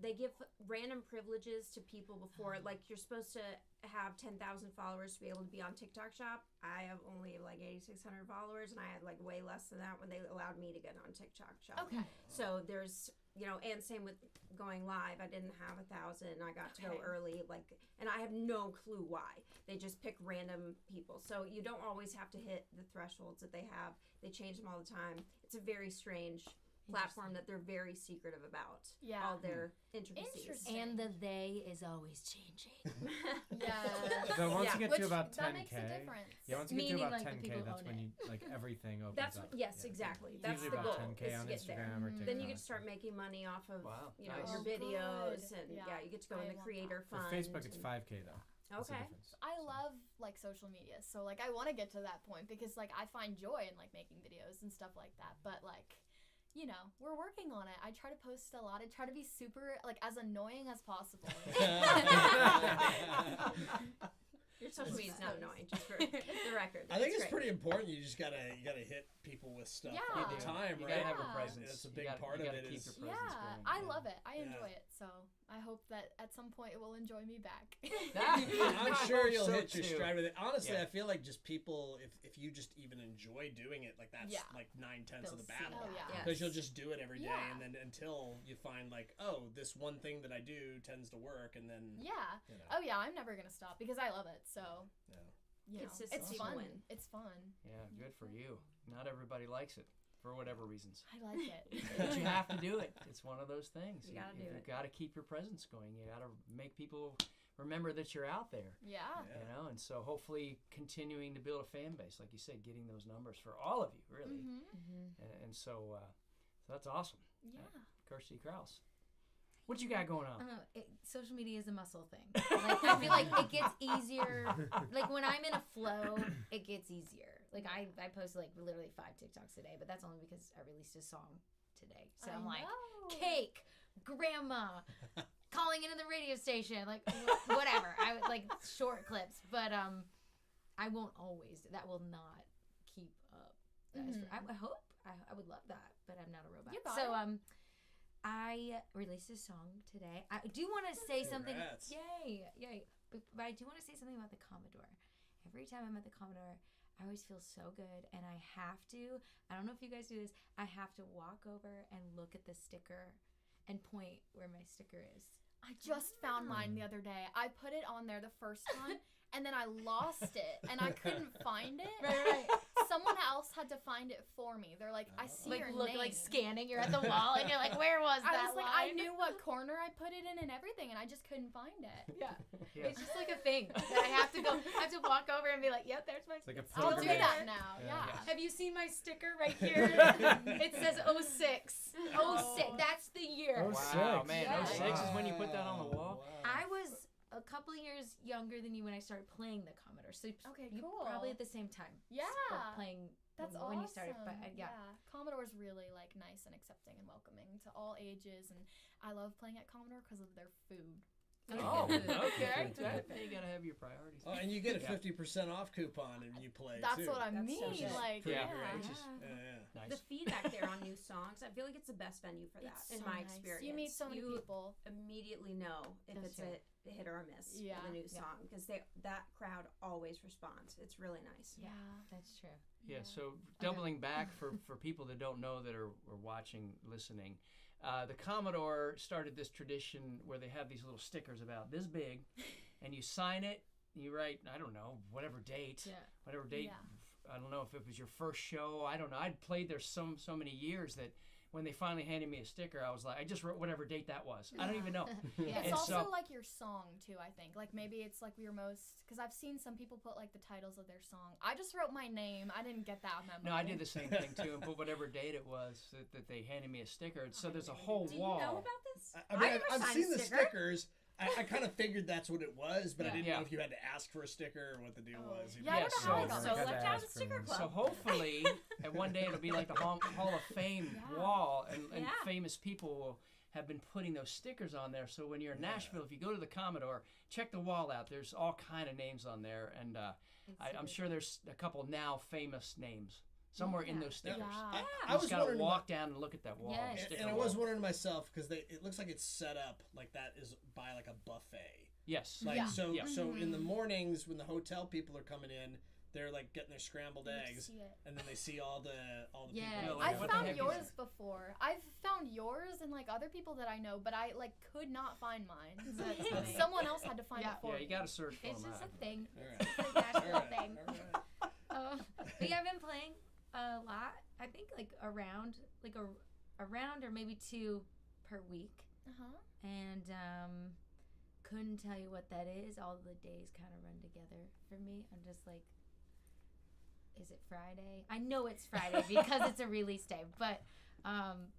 [SPEAKER 6] they give random privileges to people before. Like you're supposed to have 10,000 followers to be able to be on TikTok Shop. I have only like 8,600 followers, and I had like way less than that when they allowed me to get on TikTok Shop.
[SPEAKER 3] Okay.
[SPEAKER 6] So there's, and same with going live. I didn't have 1,000. I got to go
[SPEAKER 3] Okay.
[SPEAKER 6] early, and I have no clue why. They just pick random people. So you don't always have to hit the thresholds that they have. They change them all the time. It's a very strange platform that they're very secretive about.
[SPEAKER 3] Yeah.
[SPEAKER 6] All their intricacies.
[SPEAKER 3] Interesting.
[SPEAKER 5] And the they is always changing.
[SPEAKER 3] Yeah.
[SPEAKER 4] So once
[SPEAKER 6] Yeah.
[SPEAKER 4] you get
[SPEAKER 3] Which,
[SPEAKER 4] to about
[SPEAKER 3] that
[SPEAKER 4] 10K,
[SPEAKER 3] makes a difference.
[SPEAKER 4] yeah, once you get to
[SPEAKER 5] Meaning,
[SPEAKER 4] about
[SPEAKER 5] like, the
[SPEAKER 4] 10K,
[SPEAKER 5] people
[SPEAKER 4] that's
[SPEAKER 5] own
[SPEAKER 4] when
[SPEAKER 5] it.
[SPEAKER 4] you like everything opens
[SPEAKER 6] That's
[SPEAKER 4] up.
[SPEAKER 6] yes,
[SPEAKER 4] Yeah.
[SPEAKER 6] exactly.
[SPEAKER 4] It's
[SPEAKER 6] That's
[SPEAKER 4] usually
[SPEAKER 6] the
[SPEAKER 4] about
[SPEAKER 6] goal.
[SPEAKER 4] 10K
[SPEAKER 6] is
[SPEAKER 4] on
[SPEAKER 6] to get there.
[SPEAKER 4] Instagram or TikTok.
[SPEAKER 6] Then you get to start making money off of
[SPEAKER 1] Wow,
[SPEAKER 6] your
[SPEAKER 1] nice.
[SPEAKER 6] videos,
[SPEAKER 3] Good.
[SPEAKER 6] and
[SPEAKER 3] Yeah.
[SPEAKER 6] you get to go in
[SPEAKER 3] I
[SPEAKER 6] the
[SPEAKER 3] want
[SPEAKER 6] creator
[SPEAKER 4] For
[SPEAKER 6] fund.
[SPEAKER 4] Facebook, it's
[SPEAKER 6] and-
[SPEAKER 4] 5K though. That's the
[SPEAKER 6] Okay.
[SPEAKER 4] difference.
[SPEAKER 3] I love like social media, so like I want to get to that point because like I find joy in like making videos and stuff like that. But like, we're working on it. I try to post a lot. I try to be super like as annoying as possible.
[SPEAKER 6] Your social media is not annoying, just for the record.
[SPEAKER 2] I think it's
[SPEAKER 6] great.
[SPEAKER 2] pretty important. You just gotta hit people with stuff
[SPEAKER 3] Yeah.
[SPEAKER 2] all the time,
[SPEAKER 1] You
[SPEAKER 2] right?
[SPEAKER 1] gotta have a
[SPEAKER 3] Yeah.
[SPEAKER 1] presence.
[SPEAKER 2] That's a
[SPEAKER 1] You
[SPEAKER 2] big
[SPEAKER 1] gotta-
[SPEAKER 2] part
[SPEAKER 1] you
[SPEAKER 2] of
[SPEAKER 1] gotta
[SPEAKER 2] it.
[SPEAKER 1] keep
[SPEAKER 2] Is,
[SPEAKER 1] your presence
[SPEAKER 3] Yeah,
[SPEAKER 1] going.
[SPEAKER 3] I love it. I
[SPEAKER 2] Yeah.
[SPEAKER 3] enjoy it. So I hope that at some point it will enjoy me back.
[SPEAKER 2] I'm sure you'll
[SPEAKER 1] So
[SPEAKER 2] hit your
[SPEAKER 1] too.
[SPEAKER 2] stride with it. Honestly,
[SPEAKER 1] Yeah.
[SPEAKER 2] I feel like just people, if you just even enjoy doing it, like that's
[SPEAKER 3] Yeah.
[SPEAKER 2] like 9/10
[SPEAKER 5] They'll
[SPEAKER 2] of the
[SPEAKER 5] see
[SPEAKER 2] battle.
[SPEAKER 3] Oh, yeah.
[SPEAKER 6] Yes.
[SPEAKER 2] Because you'll just do it every day,
[SPEAKER 3] Yeah.
[SPEAKER 2] and then until you find like, oh, this one thing that I do tends to work, and then
[SPEAKER 3] Yeah.
[SPEAKER 2] you know,
[SPEAKER 3] Oh yeah, I'm never gonna stop because I love it. So
[SPEAKER 2] yeah.
[SPEAKER 3] it's
[SPEAKER 6] Consistency will
[SPEAKER 3] fun.
[SPEAKER 6] win.
[SPEAKER 3] It's fun.
[SPEAKER 1] Yeah, good for you. Not everybody likes it for whatever reasons.
[SPEAKER 3] I like it.
[SPEAKER 1] But you have to do it. It's one of those things.
[SPEAKER 6] You gotta do
[SPEAKER 1] You
[SPEAKER 6] it.
[SPEAKER 1] got to keep your presence going. You got to make people remember that you're out there.
[SPEAKER 3] Yeah.
[SPEAKER 2] Yeah.
[SPEAKER 1] And so hopefully continuing to build a fan base, like you said, getting those numbers for all of you, really.
[SPEAKER 3] Mm-hmm.
[SPEAKER 1] And so that's awesome.
[SPEAKER 3] Yeah.
[SPEAKER 1] Kirsty Kraus. What you got going
[SPEAKER 5] I
[SPEAKER 1] on?
[SPEAKER 5] don't know. Social media is a muscle thing. Like, I feel like it gets easier. Like when I'm in a flow, it gets easier. Like I post like literally 5 TikToks a day, but that's only because I released a song today. So I'm like, cake, grandma, calling into the radio station, like whatever. I would like short clips, but I won't always. That will not keep up. I hope. I would love that, but I'm not a robot.
[SPEAKER 3] You got
[SPEAKER 5] so
[SPEAKER 3] it.
[SPEAKER 5] I released a song today. I do want to say something.
[SPEAKER 2] Congrats.
[SPEAKER 5] Yay. But I do want to say something about the Commodore. Every time I'm at the Commodore, I always feel so good, and I have to. I don't know if you guys do this. I have to walk over and look at the sticker and point where my sticker is.
[SPEAKER 3] I just found mine the other day. I put it on there the first time, and then I lost it, and I couldn't find it.
[SPEAKER 5] Right.
[SPEAKER 3] Someone else had to find it for me. They're like, I see
[SPEAKER 5] Like
[SPEAKER 3] your
[SPEAKER 5] look,
[SPEAKER 3] name.
[SPEAKER 5] like scanning. You're at the wall, and you're like, where was that
[SPEAKER 3] I was like, I
[SPEAKER 5] line?
[SPEAKER 3] knew what corner I put it in and everything, and I just couldn't find it.
[SPEAKER 5] Yeah.
[SPEAKER 1] Yeah.
[SPEAKER 5] It's just like a thing that I have to go. I have to walk over and be like, yep, there's my.
[SPEAKER 4] It's like a
[SPEAKER 3] I'll do
[SPEAKER 4] pilgrimage.
[SPEAKER 3] that now.
[SPEAKER 4] Yeah.
[SPEAKER 3] Yeah.
[SPEAKER 5] Have you seen my sticker right here? It says 06. 06. That's the year.
[SPEAKER 4] Oh,
[SPEAKER 1] Wow,
[SPEAKER 4] six.
[SPEAKER 1] man.
[SPEAKER 5] Yeah.
[SPEAKER 1] 06 is when you put that on the wall?
[SPEAKER 5] I was a couple of years younger than you when I started playing the Commodore. So
[SPEAKER 3] Okay,
[SPEAKER 5] you
[SPEAKER 3] cool.
[SPEAKER 5] probably at the same time.
[SPEAKER 3] Yeah.
[SPEAKER 5] of playing
[SPEAKER 3] That's
[SPEAKER 5] when
[SPEAKER 3] awesome.
[SPEAKER 5] you started. But yeah.
[SPEAKER 3] Commodore's really like nice and accepting and welcoming to all ages, and I love playing at Commodore because of their food.
[SPEAKER 1] Oh,
[SPEAKER 5] Food.
[SPEAKER 1] okay. You gotta have your priorities.
[SPEAKER 2] Oh, and you get a
[SPEAKER 1] Yeah.
[SPEAKER 2] 50% off coupon if you play
[SPEAKER 3] That's
[SPEAKER 2] too.
[SPEAKER 3] what I
[SPEAKER 6] That's
[SPEAKER 3] mean.
[SPEAKER 6] so good.
[SPEAKER 3] Like,
[SPEAKER 1] Pretty
[SPEAKER 3] yeah.
[SPEAKER 1] great.
[SPEAKER 2] Yeah.
[SPEAKER 6] The
[SPEAKER 1] Nice.
[SPEAKER 6] feedback there on new songs, I feel like it's the best venue for that,
[SPEAKER 3] It's
[SPEAKER 6] in
[SPEAKER 3] so
[SPEAKER 6] my
[SPEAKER 3] nice.
[SPEAKER 6] experience.
[SPEAKER 3] You meet so many
[SPEAKER 6] You
[SPEAKER 3] people.
[SPEAKER 6] immediately know if
[SPEAKER 5] That's
[SPEAKER 6] it's
[SPEAKER 5] true.
[SPEAKER 6] a hit or a miss
[SPEAKER 3] Yeah.
[SPEAKER 6] with a new
[SPEAKER 5] Yeah.
[SPEAKER 6] song because that crowd always responds. It's really nice.
[SPEAKER 3] Yeah.
[SPEAKER 5] That's true.
[SPEAKER 1] Yeah, so doubling back for people that don't know that are watching, listening, the Commodore started this tradition where they have these little stickers about this big, and you sign it, you write, I don't know, whatever date,
[SPEAKER 5] Yeah.
[SPEAKER 3] Yeah.
[SPEAKER 1] I don't know if it was your first show, I don't know. I'd played there so many years that when they finally handed me a sticker, I was like, I just wrote whatever date that was. I don't even know.
[SPEAKER 5] Yeah.
[SPEAKER 3] It's
[SPEAKER 1] And
[SPEAKER 3] also
[SPEAKER 1] so-
[SPEAKER 3] like your song too, I think. Like maybe it's like your most, because I've seen some people put like the titles of their song. I just wrote my name. I didn't get that memo.
[SPEAKER 1] No, I did the same thing too, and put whatever date it was that they handed me a sticker. So there's a whole
[SPEAKER 6] Do you
[SPEAKER 1] wall.
[SPEAKER 6] know about this?
[SPEAKER 2] I mean,
[SPEAKER 6] never
[SPEAKER 2] I've
[SPEAKER 6] signed
[SPEAKER 2] seen
[SPEAKER 6] a
[SPEAKER 2] the
[SPEAKER 6] sticker.
[SPEAKER 2] stickers. I kind of figured that's what it was, but I didn't
[SPEAKER 1] Yeah.
[SPEAKER 2] know if you had to ask for a sticker or what the deal was.
[SPEAKER 3] Yeah, I don't know how I got
[SPEAKER 6] So
[SPEAKER 3] that.
[SPEAKER 6] let's have a sticker club.
[SPEAKER 1] So hopefully, at one day it'll be like the Hall of Fame
[SPEAKER 3] Yeah.
[SPEAKER 1] wall, and
[SPEAKER 6] Yeah.
[SPEAKER 1] famous people will have been putting those stickers on there. So when you're in Nashville, if you go to the Commodore, check the wall out. There's all kind of names on there, and I'm sure there's a couple now famous names somewhere in those stickers.
[SPEAKER 3] Yeah.
[SPEAKER 2] I
[SPEAKER 1] You
[SPEAKER 2] was
[SPEAKER 1] just gotta
[SPEAKER 2] wondering
[SPEAKER 1] walk down and look at that wall.
[SPEAKER 5] Yes.
[SPEAKER 1] the sticker
[SPEAKER 2] and I
[SPEAKER 1] wall.
[SPEAKER 2] was wondering to myself because it looks like it's set up like that is by like a buffet.
[SPEAKER 1] Yes.
[SPEAKER 2] Like
[SPEAKER 3] Yeah.
[SPEAKER 2] so
[SPEAKER 1] Yeah.
[SPEAKER 2] so in the mornings when the hotel people are coming in, they're like getting their scrambled
[SPEAKER 3] You
[SPEAKER 2] eggs,
[SPEAKER 3] see it.
[SPEAKER 2] and then they see all the
[SPEAKER 5] Yeah.
[SPEAKER 2] people.
[SPEAKER 1] Like,
[SPEAKER 3] I've
[SPEAKER 1] what the
[SPEAKER 3] found
[SPEAKER 1] heck is
[SPEAKER 3] yours
[SPEAKER 1] that?
[SPEAKER 3] before. I've found yours and like other people that I know, but I like could not find mine.
[SPEAKER 5] That's funny.
[SPEAKER 3] Someone else had to find
[SPEAKER 5] Yeah.
[SPEAKER 3] it for
[SPEAKER 1] Yeah,
[SPEAKER 3] me.
[SPEAKER 1] you gotta search for
[SPEAKER 5] It's
[SPEAKER 1] them.
[SPEAKER 5] just a thing.
[SPEAKER 2] All right.
[SPEAKER 5] It's a Nashville
[SPEAKER 2] All right.
[SPEAKER 5] thing.
[SPEAKER 2] All right.
[SPEAKER 5] But yeah, I've been playing a lot. I think like around or maybe 2 per week,
[SPEAKER 3] Uh-huh.
[SPEAKER 5] and couldn't tell you what that is. All the days kind of run together for me. I'm just like, is it Friday? I know it's Friday because it's a release day, but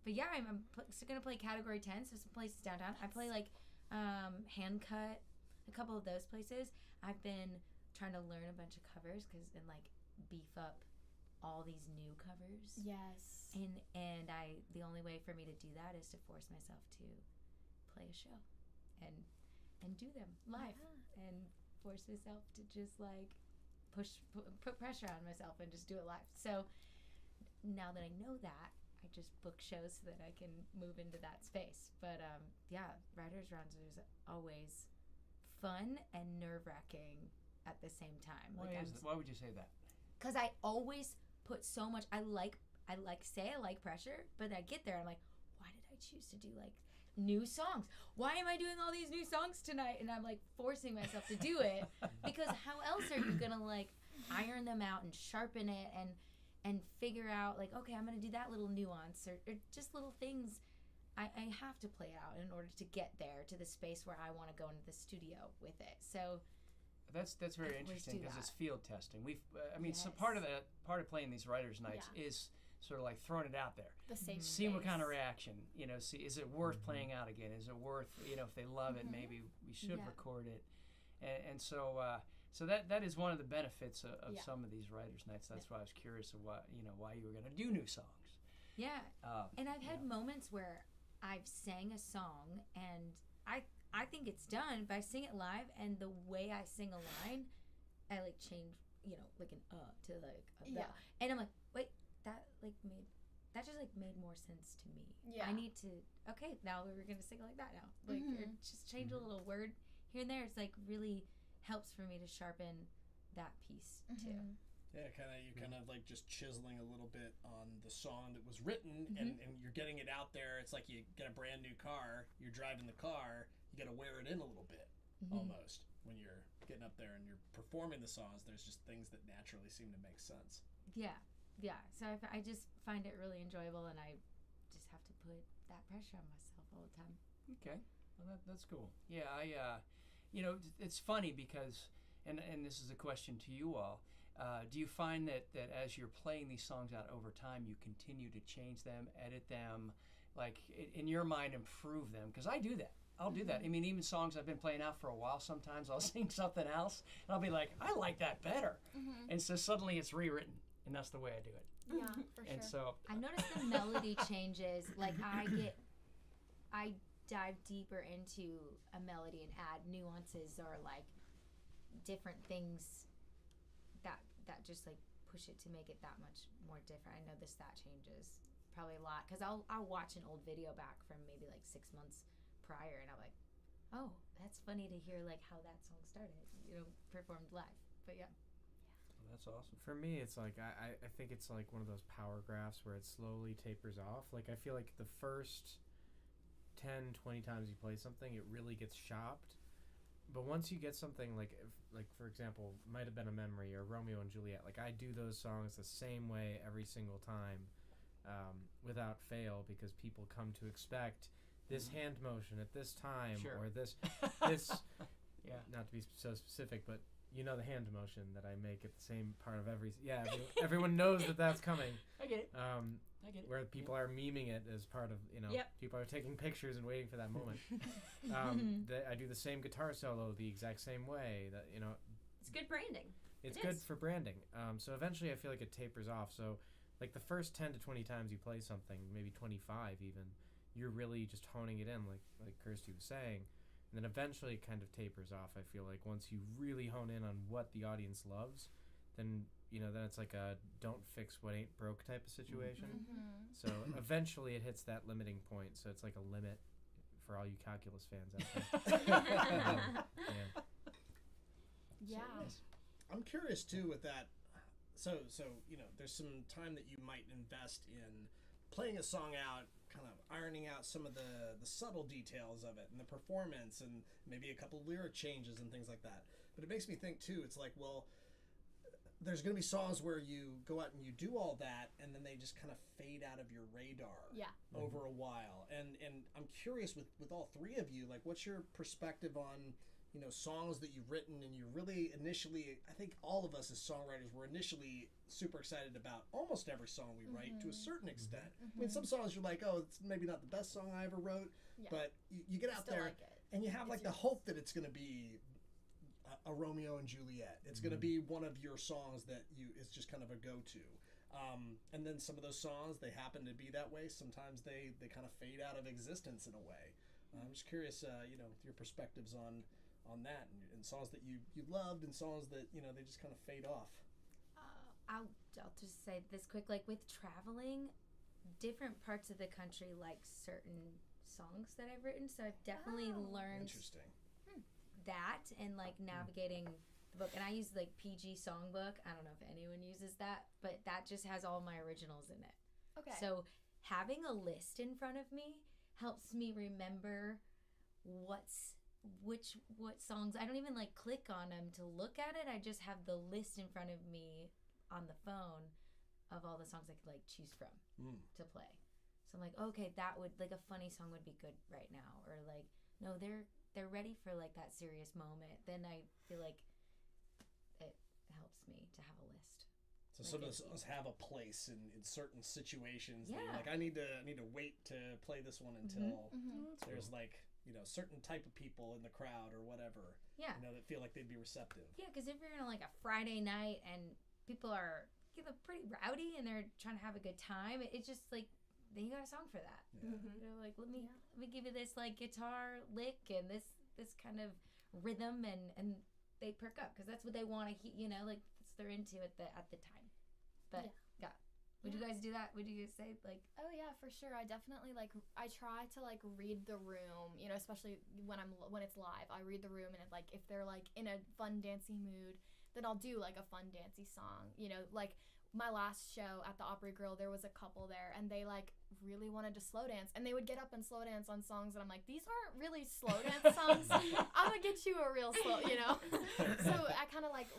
[SPEAKER 5] yeah, I'm gonna play Category 10, so some places downtown. I play like Hand Cut, a couple of those places. I've been trying to learn a bunch of covers and like beef up all these new covers.
[SPEAKER 3] Yes.
[SPEAKER 5] And the only way for me to do that is to force myself to play a show and do them live and force myself to just like put pressure on myself and just do it live. So now that I know that, I just book shows so that I can move into that space. But yeah, writers' rounds is always fun and nerve-wracking at the same time.
[SPEAKER 1] Why would you say that?
[SPEAKER 5] Because I always put so much. I like pressure, but I get there, I'm like, why did I choose to do like new songs? Why am I doing all these new songs tonight? And I'm like forcing myself to do it because how else are you gonna like iron them out and sharpen it and figure out like, okay, I'm gonna do that little nuance or just little things. I have to play it out in order to get there to the space where I want to go into the studio with it. So
[SPEAKER 1] That's very
[SPEAKER 5] I always
[SPEAKER 1] interesting
[SPEAKER 5] do
[SPEAKER 1] because
[SPEAKER 5] that.
[SPEAKER 1] it's field testing. So
[SPEAKER 5] Yes.
[SPEAKER 1] part of playing these writers' nights is sort of like throwing it out there,
[SPEAKER 3] The safe
[SPEAKER 1] see what kind of
[SPEAKER 3] space.
[SPEAKER 1] reaction. See, is it worth playing out again? Is it worth if they love it, maybe we should
[SPEAKER 5] Yeah.
[SPEAKER 1] record it. And so that is one of the benefits of
[SPEAKER 3] Yeah.
[SPEAKER 1] some of these writers' nights. That's why I was curious of why you were going to do new songs.
[SPEAKER 5] yeah. And I've had
[SPEAKER 1] Yeah.
[SPEAKER 5] moments where I've sang a song and I think it's done, but I sing it live and the way I sing a line, I like change, like an to like a
[SPEAKER 3] Yeah.
[SPEAKER 5] and I'm like, wait, that just made more sense to me.
[SPEAKER 3] Yeah.
[SPEAKER 5] I need to now we're gonna sing like that now. Like or just change a little word here and there. It's like really helps for me to sharpen that piece too.
[SPEAKER 3] Mhm.
[SPEAKER 2] Yeah, you kind of like just chiseling a little bit on the song that was written, and you're getting it out there. It's like you get a brand new car, you're driving the car, you got to wear it in a little bit, almost, when you're getting up there and you're performing the songs. There's just things that naturally seem to make sense.
[SPEAKER 5] Yeah. So I just find it really enjoyable, and I just have to put that pressure on myself all the time.
[SPEAKER 1] Okay, well that's cool. Yeah, it's funny because, and this is a question to you all. Do you find that as you're playing these songs out over time, you continue to change them, edit them, like in your mind, improve them? Because I do that. I'll do that. I mean, even songs I've been playing out for a while, sometimes I'll sing something else, and I'll be like, I like that better. And so suddenly it's rewritten, and that's the way I do it.
[SPEAKER 3] Yeah, for
[SPEAKER 1] And
[SPEAKER 3] sure.
[SPEAKER 1] so,
[SPEAKER 5] I noticed the melody changes. Like I dive deeper into a melody and add nuances or like different things that just like push it to make it that much more different. I know the stat changes probably a lot because I'll watch an old video back from maybe like 6 months prior, and I'm like, oh, that's funny to hear like how that song started, performed live. But yeah.
[SPEAKER 7] That's awesome.
[SPEAKER 4] For me, it's like I think it's like one of those power graphs where it slowly tapers off. Like I feel like the first 10, 20 times you play something, it really gets chopped. But once you get something like for example, Might Have Been a Memory or Romeo and Juliet, like I do those songs the same way every single time, without fail, because people come to expect this hand motion at this time,
[SPEAKER 1] Sure.
[SPEAKER 4] or this
[SPEAKER 1] Yeah.
[SPEAKER 4] not to be so specific, but the hand motion that I make at the same part of everyone knows that that's coming.
[SPEAKER 1] I get it. I get it.
[SPEAKER 4] Where people are memeing it as part of,
[SPEAKER 6] Yep.
[SPEAKER 4] people are taking pictures and waiting for that moment. I do the same guitar solo the exact same way. That
[SPEAKER 6] It's good branding.
[SPEAKER 4] it's
[SPEAKER 6] It
[SPEAKER 4] good
[SPEAKER 6] is.
[SPEAKER 4] for branding. So eventually I feel like it tapers off. So like the first 10 to 20 times you play something, maybe 25 even, you're really just honing it in, like Kirsty was saying. And then eventually it kind of tapers off, I feel like, once you really hone in on what the audience loves, then then it's like a don't fix what ain't broke type of situation.
[SPEAKER 3] Mm-hmm.
[SPEAKER 4] So eventually it hits that limiting point. So it's like a limit for all you calculus fans out there. Yeah.
[SPEAKER 3] Yeah.
[SPEAKER 2] I'm curious too with that. So there's some time that you might invest in playing a song out, kind of ironing out some of the subtle details of it and the performance and maybe a couple lyric changes and things like that. But it makes me think too, it's like, well, there's going to be songs where you go out and you do all that and then they just kind of fade out of your radar over a while. And I'm curious with all three of you, like what's your perspective on songs that you've written and you really initially, I think all of us as songwriters were initially super excited about almost every song we write to a certain extent. I mean, some songs you're like, oh, it's maybe not the best song I ever wrote, but you get out there
[SPEAKER 3] like it.
[SPEAKER 2] and you have like the hope that it's going to be a Romeo and Juliet. It's going to be one of your songs that it's just kind of a go-to. And then some of those songs, they happen to be that way. Sometimes they kind of fade out of existence in a way. I'm just curious, your perspectives on that and songs that you loved and songs that they just kind of fade off.
[SPEAKER 5] I'll just say this quick, like with traveling, different parts of the country like certain songs that I've written, so I've definitely learned
[SPEAKER 2] Interesting.
[SPEAKER 5] that and like navigating the book. And I use like PG Songbook. I don't know if anyone uses that, but that just has all my originals in it.
[SPEAKER 3] Okay.
[SPEAKER 5] So having a list in front of me helps me remember what songs. I don't even like click on them to look at it. I just have the list in front of me on the phone of all the songs I could like choose from to play. So I'm like, okay, that would, like, a funny song would be good right now, or like, no, they're ready for like that serious moment. Then I feel like it helps me to have a list.
[SPEAKER 2] So some of us have a place in certain situations.
[SPEAKER 5] Yeah.
[SPEAKER 2] That you're like, I need to wait to play this one until there's like certain type of people in the crowd or whatever.
[SPEAKER 5] Yeah.
[SPEAKER 2] That feel like they'd be receptive.
[SPEAKER 5] Yeah, because if you're in like a Friday night and people are pretty rowdy and they're trying to have a good time, it's just like, then you got a song for that.
[SPEAKER 2] Yeah.
[SPEAKER 5] Like, let me give you this like guitar lick and this kind of rhythm, and they perk up because that's what they want to hear. Like that's they're into at the time. But yeah. Would you guys do that? Would you guys say like?
[SPEAKER 3] Oh yeah, for sure. I definitely I try to like read the room, especially when it's live. I read the room, and like if they're like in a fun dancey mood, then I'll do like a fun dancey song. Like my last show at the Opry Grill, there was a couple there, and they like really wanted to slow dance, and they would get up and slow dance on songs, and I'm like, these aren't really slow dance songs. I'm gonna get you a real slow, So I kind of like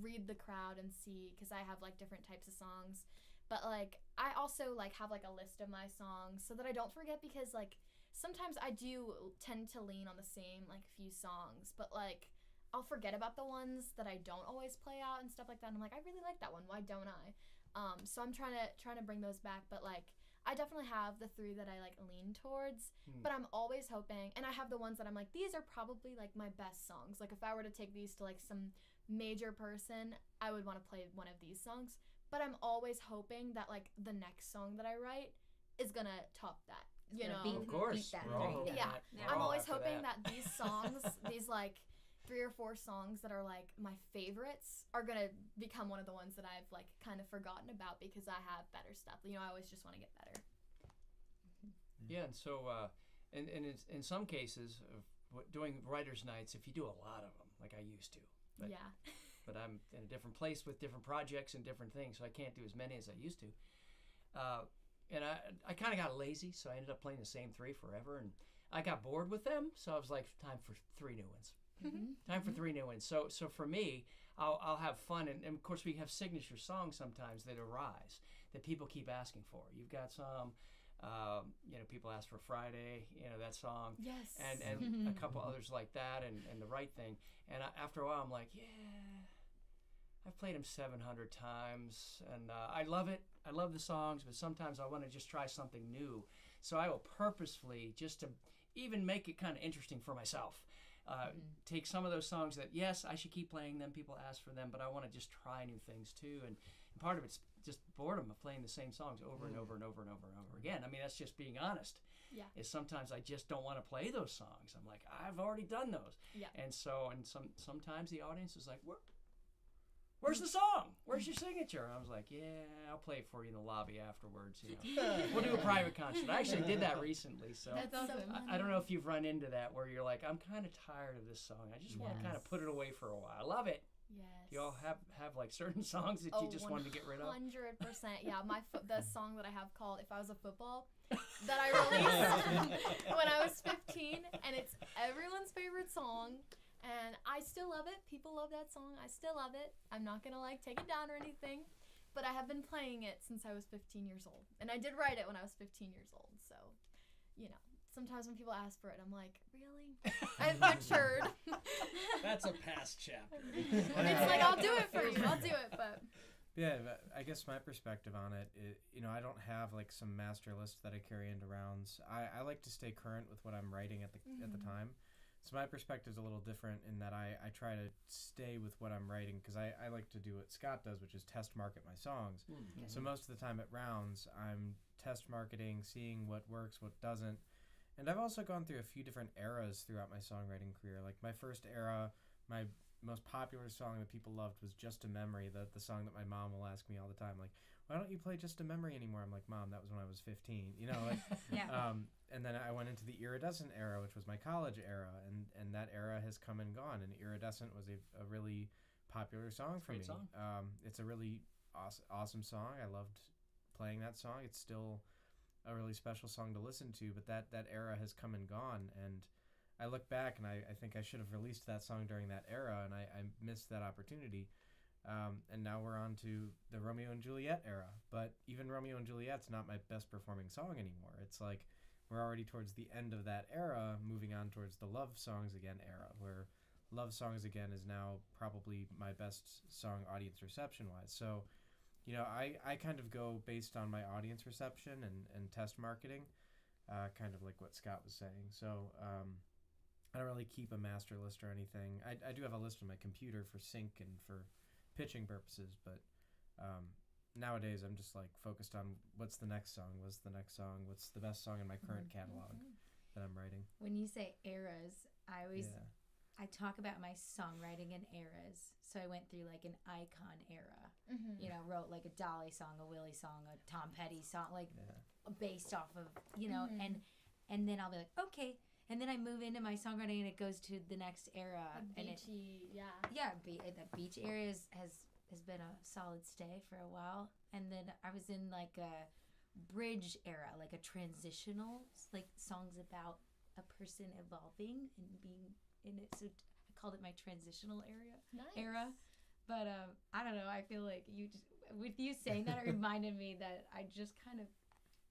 [SPEAKER 3] read the crowd and see, because I have like different types of songs, but like I also like have like a list of my songs so that I don't forget, because like sometimes I do tend to lean on the same like few songs, but like I'll forget about the ones that I don't always play out and stuff like that, and I'm like, I really like that one, why don't I? So I'm trying to bring those back, but like I definitely have the three that I like lean towards, but I'm always hoping, and I have the ones that I'm like, these are probably like my best songs. Like if I were to take these to like some major person, I would want to play one of these songs, but I'm always hoping that like the next song that I write is gonna top that, you know.
[SPEAKER 5] beat,
[SPEAKER 1] Of course.
[SPEAKER 5] beat that
[SPEAKER 1] We're all
[SPEAKER 5] thing.
[SPEAKER 1] hoping
[SPEAKER 3] Yeah.
[SPEAKER 1] that. We're
[SPEAKER 3] I'm
[SPEAKER 1] all
[SPEAKER 3] always
[SPEAKER 1] after
[SPEAKER 3] hoping that these songs, these like 3 or 4 songs that are like my favorites, are gonna become one of the ones that I've like kind of forgotten about because I have better stuff. You know, I always just want to get better.
[SPEAKER 1] Yeah, and so, and in some cases, doing writers' nights, if you do a lot of them, like I used to, but,
[SPEAKER 3] Yeah.
[SPEAKER 1] but I'm in a different place with different projects and different things, so I can't do as many as I used to. And I kind of got lazy, so I ended up playing the same 3 forever, and I got bored with them, so I was like, time for 3 new ones. Time for 3 new ones. So for me, I'll have fun, and of course we have signature songs sometimes that arise that people keep asking for. You've got some. You know, people ask for Friday, you know, that song.
[SPEAKER 3] Yes.
[SPEAKER 1] And a couple others like that, and The Right Thing. And after a while, I'm like, yeah, I've played them 700 times, and I love it. I love the songs, but sometimes I want to just try something new. So I will purposefully, just to even make it kind of interesting for myself, take some of those songs that, yes, I should keep playing them. People ask for them, but I want to just try new things too. And part of it's just boredom of playing the same songs over and over and over and over and over again. I mean, that's just being honest.
[SPEAKER 3] Yeah.
[SPEAKER 1] Is sometimes I just don't want to play those songs. I'm like, I've already done those.
[SPEAKER 3] Yeah.
[SPEAKER 1] And so, sometimes the audience is like, where's the song? Where's your signature? And I was like, yeah, I'll play it for you in the lobby afterwards. You know. We'll do a private concert. I actually did that recently. So
[SPEAKER 3] That's awesome.
[SPEAKER 1] I don't know if you've run into that where you're like, I'm kind of tired of this song. I just want to kind of put it away for a while. I love it.
[SPEAKER 3] Yes.
[SPEAKER 1] Do you all have like certain songs that you just wanted to get rid of?
[SPEAKER 3] 100%. Yeah, the song that I have called "If I Was a Football" that I released when I was 15, and it's everyone's favorite song, and I still love it. People love that song. I still love it. I'm not gonna like take it down or anything, but I have been playing it since I was 15 years old, and I did write it when I was 15 years old. So, you know. Sometimes when people ask for it, I'm like, really? I've matured.
[SPEAKER 2] That's a past chapter.
[SPEAKER 3] It's like, I'll do it for you. I'll do it, but.
[SPEAKER 4] Yeah, I guess my perspective on it, you know, I don't have like some master list that I carry into rounds. I like to stay current with what I'm writing at the time. So my perspective is a little different in that I try to stay with what I'm writing because I like to do what Scott does, which is test market my songs.
[SPEAKER 1] Mm-hmm.
[SPEAKER 4] So most of the time at rounds, I'm test marketing, seeing what works, what doesn't. And I've also gone through a few different eras throughout my songwriting career. Like my first era, my most popular song that people loved was Just a Memory, the song that my mom will ask me all the time. Like, why don't you play Just a Memory anymore? I'm like, Mom, that was when I was 15. You know, like,
[SPEAKER 5] Yeah.
[SPEAKER 4] And then I went into the Iridescent era, which was my college era. And that era has come and gone. And Iridescent was a really popular song for me.
[SPEAKER 1] Great song.
[SPEAKER 4] It's a really awesome song. I loved playing that song. It's still a really special song to listen to, but that era has come and gone, and I look back and I think I should have released that song during that era, and I missed that opportunity, and now we're on to the Romeo and Juliet era, but even Romeo and Juliet's not my best performing song anymore. It's like we're already towards the end of that era, moving on towards the Love Songs Again era, where Love Songs Again is now probably my best song audience reception wise. So you know, I kind of go based on my audience reception and test marketing, kind of like what Scott was saying. So I don't really keep a master list or anything. I do have a list on my computer for sync and for pitching purposes, but nowadays I'm just like focused on what's the next song, what's the best song in my current catalog that I'm writing.
[SPEAKER 5] When you say eras, I talk about my songwriting in eras. So I went through like an icon era. You know, wrote like a Dolly song, a Willie song, a Tom Petty song, like based off of, you know, and then I'll be like, okay. And then I move into my songwriting and it goes to the next era.
[SPEAKER 3] Beachy,
[SPEAKER 5] the beach area has been a solid stay for a while. And then I was in like a bridge era, like a transitional, like songs about a person evolving and being in it. So I called it my transitional era. But I don't know, I feel like with you saying that, it reminded me that I just kind of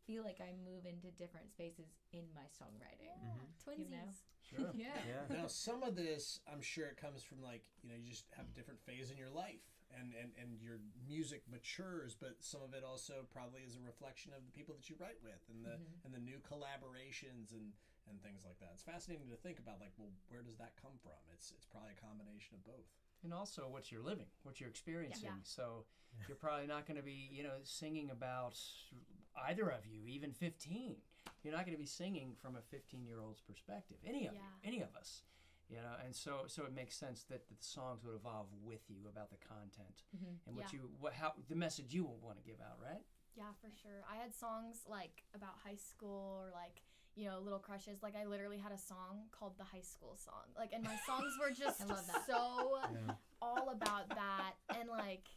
[SPEAKER 5] feel like I move into different spaces in my songwriting.
[SPEAKER 3] Twinsies.
[SPEAKER 5] You know?
[SPEAKER 1] Sure.
[SPEAKER 5] Yeah.
[SPEAKER 2] Now, some of this, I'm sure it comes from like, you know, you just have a different phase in your life and your music matures, but some of it also probably is a reflection of the people that you write with and the new collaborations and things like that. It's fascinating to think about, like, well, where does that come from? It's probably a combination of both.
[SPEAKER 1] And also what you're living, what you're experiencing.
[SPEAKER 3] Yeah.
[SPEAKER 1] So you're probably not going to be, you know, singing about either of you, even 15. you're not going to be singing from a 15-year-old's perspective. Any of you, any of us. You know, and so it makes sense that the songs would evolve with you about the content and how the message you will want to give out, right?
[SPEAKER 3] Yeah, for sure. I had songs like about high school or like, you know, little crushes. Like I literally had a song called the high school song. Like, and my songs were just so all about that. And like,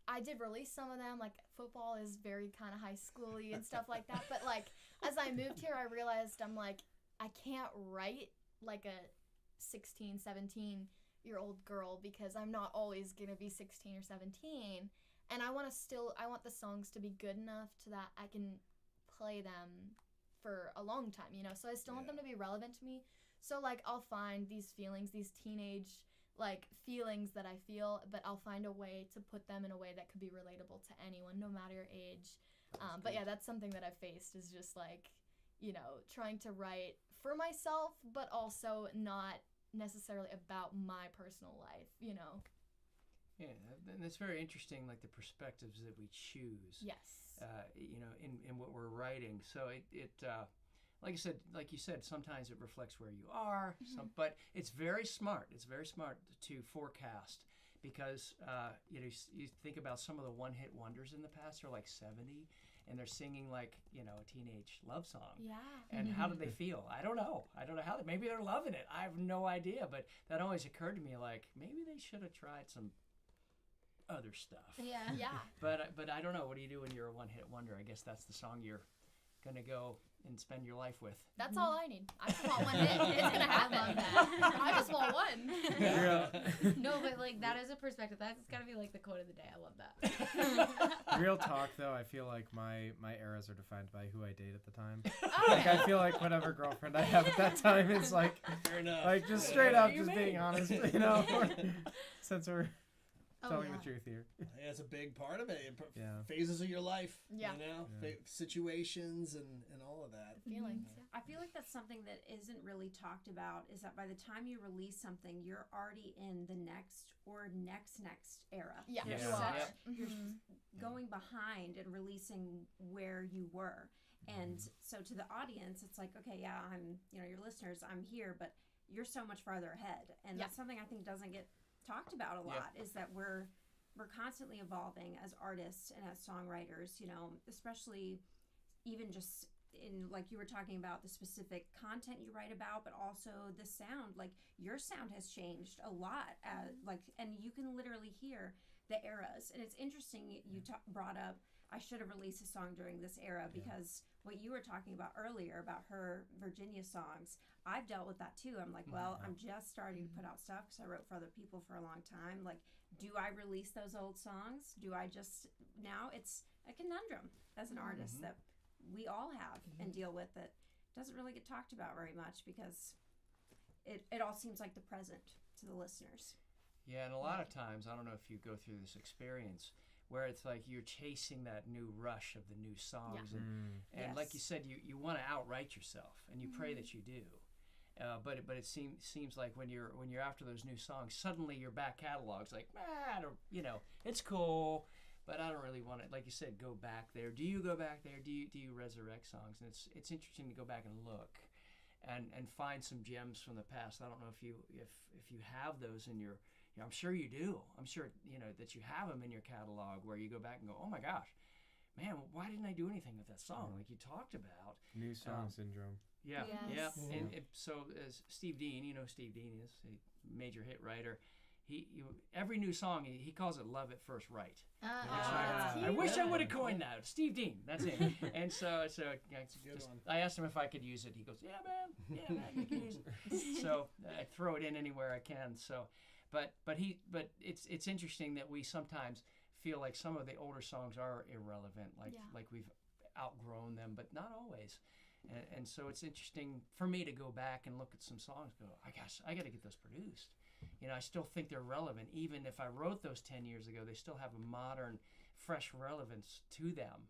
[SPEAKER 3] I did release some of them. Like football is very kind of high schooly and stuff like that. But like, as I moved here, I realized I'm like, I can't write like a 16, 17-year-old girl because I'm not always going to be 16 or 17. And I want the songs to be good enough to that I can play them for a long time, you know? So I still want them to be relevant to me. So, like, I'll find these feelings, these teenage, like, feelings that I feel, but I'll find a way to put them in a way that could be relatable to anyone, no matter your age. But yeah, that's something that I've faced is just, like, you know, trying to write for myself, but also not necessarily about my personal life, you know?
[SPEAKER 1] Yeah, and it's very interesting, like the perspectives that we choose.
[SPEAKER 3] Yes.
[SPEAKER 1] You know, in what we're writing. So it like you said, sometimes it reflects where you are. But it's very smart. It's very smart to forecast because you know, you think about some of the one-hit wonders in the past are like 70, and they're singing like, you know, a teenage love song.
[SPEAKER 3] Yeah.
[SPEAKER 1] And how do they feel? I don't know how. Maybe they're loving it. I have no idea. But that always occurred to me, like maybe they should have tried some other stuff.
[SPEAKER 3] Yeah.
[SPEAKER 1] But I don't know. What do you do when you're a one-hit wonder? I guess that's the song you're gonna go and spend your life with.
[SPEAKER 3] That's all I need. I just want one hit. It's gonna happen. I love that. I just want one.
[SPEAKER 5] No, but like that is a perspective. That's gotta be like the quote of the day. I love that.
[SPEAKER 4] Real talk though, I feel like my eras are defined by who I date at the time.
[SPEAKER 3] Oh,
[SPEAKER 4] Like I feel like whatever girlfriend I have at that time is like,
[SPEAKER 2] Fair enough.
[SPEAKER 4] like just straight up, just being honest, you know. Since we're telling the truth here.
[SPEAKER 2] Yeah, it's a big part of it.
[SPEAKER 4] Yeah.
[SPEAKER 2] Phases of your life.
[SPEAKER 3] Yeah.
[SPEAKER 2] You know, situations and all of that.
[SPEAKER 3] Feelings. Yeah.
[SPEAKER 6] I feel like that's something that isn't really talked about is that by the time you release something, you're already in the next era.
[SPEAKER 3] Yeah.
[SPEAKER 6] You're,
[SPEAKER 1] Yeah.
[SPEAKER 6] you're going behind and releasing where you were. And so to the audience, it's like, okay, yeah, I'm, you know, your listeners, I'm here, but you're so much farther ahead. And that's something I think doesn't get talked about a lot is that we're constantly evolving as artists and as songwriters, you know, especially even just in like you were talking about the specific content you write about, but also the sound. Like your sound has changed a lot and you can literally hear the eras. And it's interesting you brought up I should have released a song during this era because what you were talking about earlier about her Virginia songs, I've dealt with that too. I'm like, well, I'm just starting to put out stuff because I wrote for other people for a long time. Like, do I release those old songs? Do I just, now it's a conundrum as an artist that we all have and deal with that doesn't really get talked about very much because it all seems like the present to the listeners.
[SPEAKER 1] Yeah, and a lot of times, I don't know if you go through this experience, where it's like you're chasing that new rush of the new songs. And like you said, you want to outright yourself, and you pray that you do. But it seems like when you're after those new songs, suddenly your back catalog's like, I don't, you know, it's cool, but I don't really want to, like you said, go back there. Do you go back there? Do you resurrect songs? And it's interesting to go back and look and find some gems from the past. I don't know if you have those in your, you know, I'm sure you do. I'm sure, you know, that you have them in your catalog where you go back and go, oh my gosh, man, why didn't I do anything with that song like you talked about?
[SPEAKER 4] New song syndrome.
[SPEAKER 1] Yeah,
[SPEAKER 3] Yes.
[SPEAKER 1] yeah. And so as Steve Dean, you know, Steve Dean is a major hit writer. Every new song he calls it "Love at First Right." I wish I would have coined that. Steve Dean, that's it. And so
[SPEAKER 2] It's a good one.
[SPEAKER 1] I asked him if I could use it. He goes, "Yeah, man, you can use it." So I throw it in anywhere I can. So, but it's interesting that we sometimes feel like some of the older songs are irrelevant, like we've outgrown them, but not always. And so it's interesting for me to go back and look at some songs and go, I got to get those produced. You know, I still think they're relevant. Even if I wrote those 10 years ago, they still have a modern, fresh relevance to them.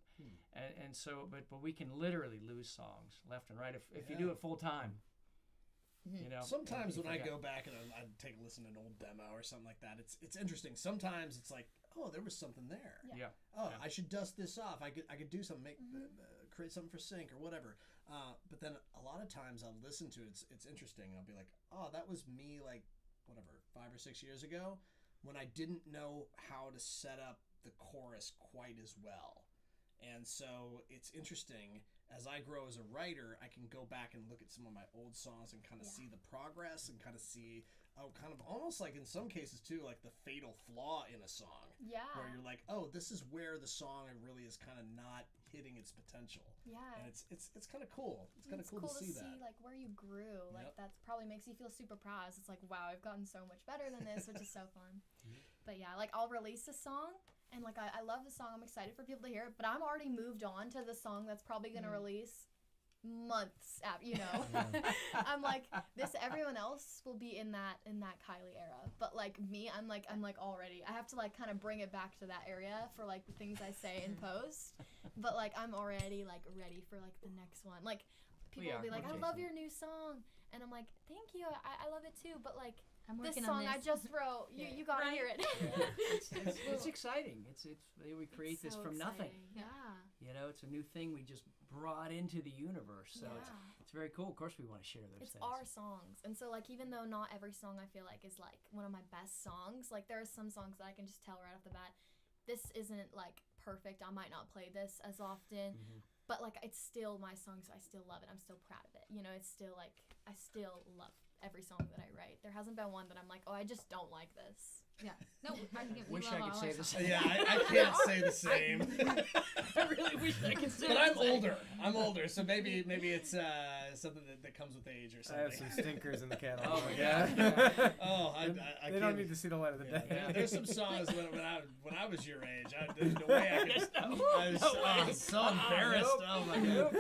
[SPEAKER 1] And so, but we can literally lose songs left and right if you do it full time. You know,
[SPEAKER 2] sometimes when I go back and I take a listen to an old demo or something like that, it's interesting. Sometimes it's like, oh, there was something there.
[SPEAKER 3] Yeah.
[SPEAKER 2] I should dust this off. I could do something, create something for sync or whatever. But then a lot of times I'll listen to it. It's interesting. I'll be like, oh, that was me like whatever 5 or 6 years ago when I didn't know how to set up the chorus quite as well. And so it's interesting. As I grow as a writer, I can go back and look at some of my old songs and kind of see the progress and kind of see, kind of almost like in some cases too, like the fatal flaw in a song.
[SPEAKER 3] Yeah.
[SPEAKER 2] Where you're like, oh, this is where the song really is kind of not hitting its potential.
[SPEAKER 3] Yeah.
[SPEAKER 2] And it's kind of cool. It's kind of cool to see that.
[SPEAKER 3] Like where you grew. Like that probably makes you feel super proud. It's like, wow, I've gotten so much better than this, which is so fun. But yeah, like I'll release a song. And, like, I love the song. I'm excited for people to hear it. But I'm already moved on to the song that's probably going to release months after, you know. I'm like, everyone else will be in that Kylie era. But, like, me, I'm like already. I have to, like, kind of bring it back to that area for, like, the things I say in post. But, like, I'm already, like, ready for, like, the next one. Like, people will be like, I love your new song. And I'm like, thank you. I love it, too. But, like, this song I just wrote, you gotta hear it.
[SPEAKER 1] It's exciting. We create this from nothing.
[SPEAKER 3] Yeah.
[SPEAKER 1] You know, it's a new thing we just brought into the universe. So it's very cool. Of course, we want to share those things.
[SPEAKER 3] It's our songs, and so like even though not every song I feel like is like one of my best songs, like there are some songs that I can just tell right off the bat, this isn't like perfect. I might not play this as often. But like it's still my song, so I still love it. I'm still proud of it. You know, it's still like I still love every song that I write. There hasn't been one that I'm like, oh, I just don't like this.
[SPEAKER 5] Yeah. No,
[SPEAKER 1] wish I could say the same.
[SPEAKER 2] Yeah, I can't say the same.
[SPEAKER 1] I really wish I could say
[SPEAKER 2] But
[SPEAKER 1] the same.
[SPEAKER 2] I'm older, so maybe it's something that comes with age or something.
[SPEAKER 4] I have some stinkers in the catalog.
[SPEAKER 1] Oh,
[SPEAKER 4] yeah.
[SPEAKER 2] Oh, I
[SPEAKER 4] they
[SPEAKER 2] can't.
[SPEAKER 4] don't need to see the light of the day.
[SPEAKER 2] Yeah, there's some songs when I was your age. There's no way I could. I was so embarrassed. Oh my god.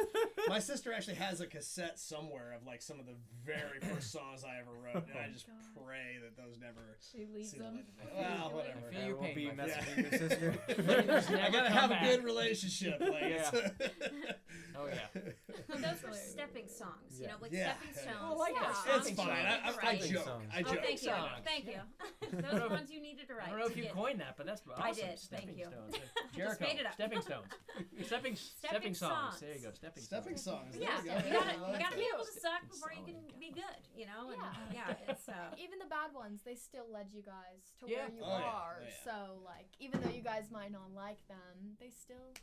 [SPEAKER 2] My sister actually has a cassette somewhere of like some of the very first songs I ever wrote, and I just pray that those never.
[SPEAKER 5] She leaves them.
[SPEAKER 2] Well, whatever.
[SPEAKER 1] I feel your
[SPEAKER 4] Won't be
[SPEAKER 1] pain,
[SPEAKER 4] messaging your sister.
[SPEAKER 2] I gotta have a good relationship. Like,
[SPEAKER 1] Oh yeah.
[SPEAKER 6] Those were stepping songs, you know, like
[SPEAKER 2] Yeah.
[SPEAKER 6] stepping stones.
[SPEAKER 1] Oh, I like that.
[SPEAKER 2] It's
[SPEAKER 6] Songs
[SPEAKER 2] fine.
[SPEAKER 6] you needed to
[SPEAKER 2] I
[SPEAKER 6] write.
[SPEAKER 2] joke.
[SPEAKER 4] songs.
[SPEAKER 2] I
[SPEAKER 6] Oh,
[SPEAKER 2] joke.
[SPEAKER 6] thank you.
[SPEAKER 1] Songs.
[SPEAKER 6] Thank you. Those are ones you needed to write.
[SPEAKER 1] I don't know if
[SPEAKER 6] to
[SPEAKER 1] you
[SPEAKER 6] get-
[SPEAKER 1] coined that, but that's awesome.
[SPEAKER 6] I did.
[SPEAKER 1] Stepping
[SPEAKER 6] Thank you.
[SPEAKER 1] stones.
[SPEAKER 6] Just
[SPEAKER 1] Jericho.
[SPEAKER 6] made it up.
[SPEAKER 1] Stepping stones. Stepping songs. There you go. Stepping
[SPEAKER 2] Stepping
[SPEAKER 1] stones.
[SPEAKER 2] songs.
[SPEAKER 6] Yeah,
[SPEAKER 2] There
[SPEAKER 6] you
[SPEAKER 2] go.
[SPEAKER 6] gotta be able to suck
[SPEAKER 1] It's
[SPEAKER 6] before you
[SPEAKER 1] solid.
[SPEAKER 6] can be good, you know? And
[SPEAKER 3] Yeah.
[SPEAKER 6] it's
[SPEAKER 3] Even the bad ones, they still led you guys to
[SPEAKER 1] Yeah.
[SPEAKER 3] where you
[SPEAKER 2] Oh, yeah.
[SPEAKER 3] are.
[SPEAKER 2] Oh, yeah.
[SPEAKER 3] So like, even though you guys might not like them, they still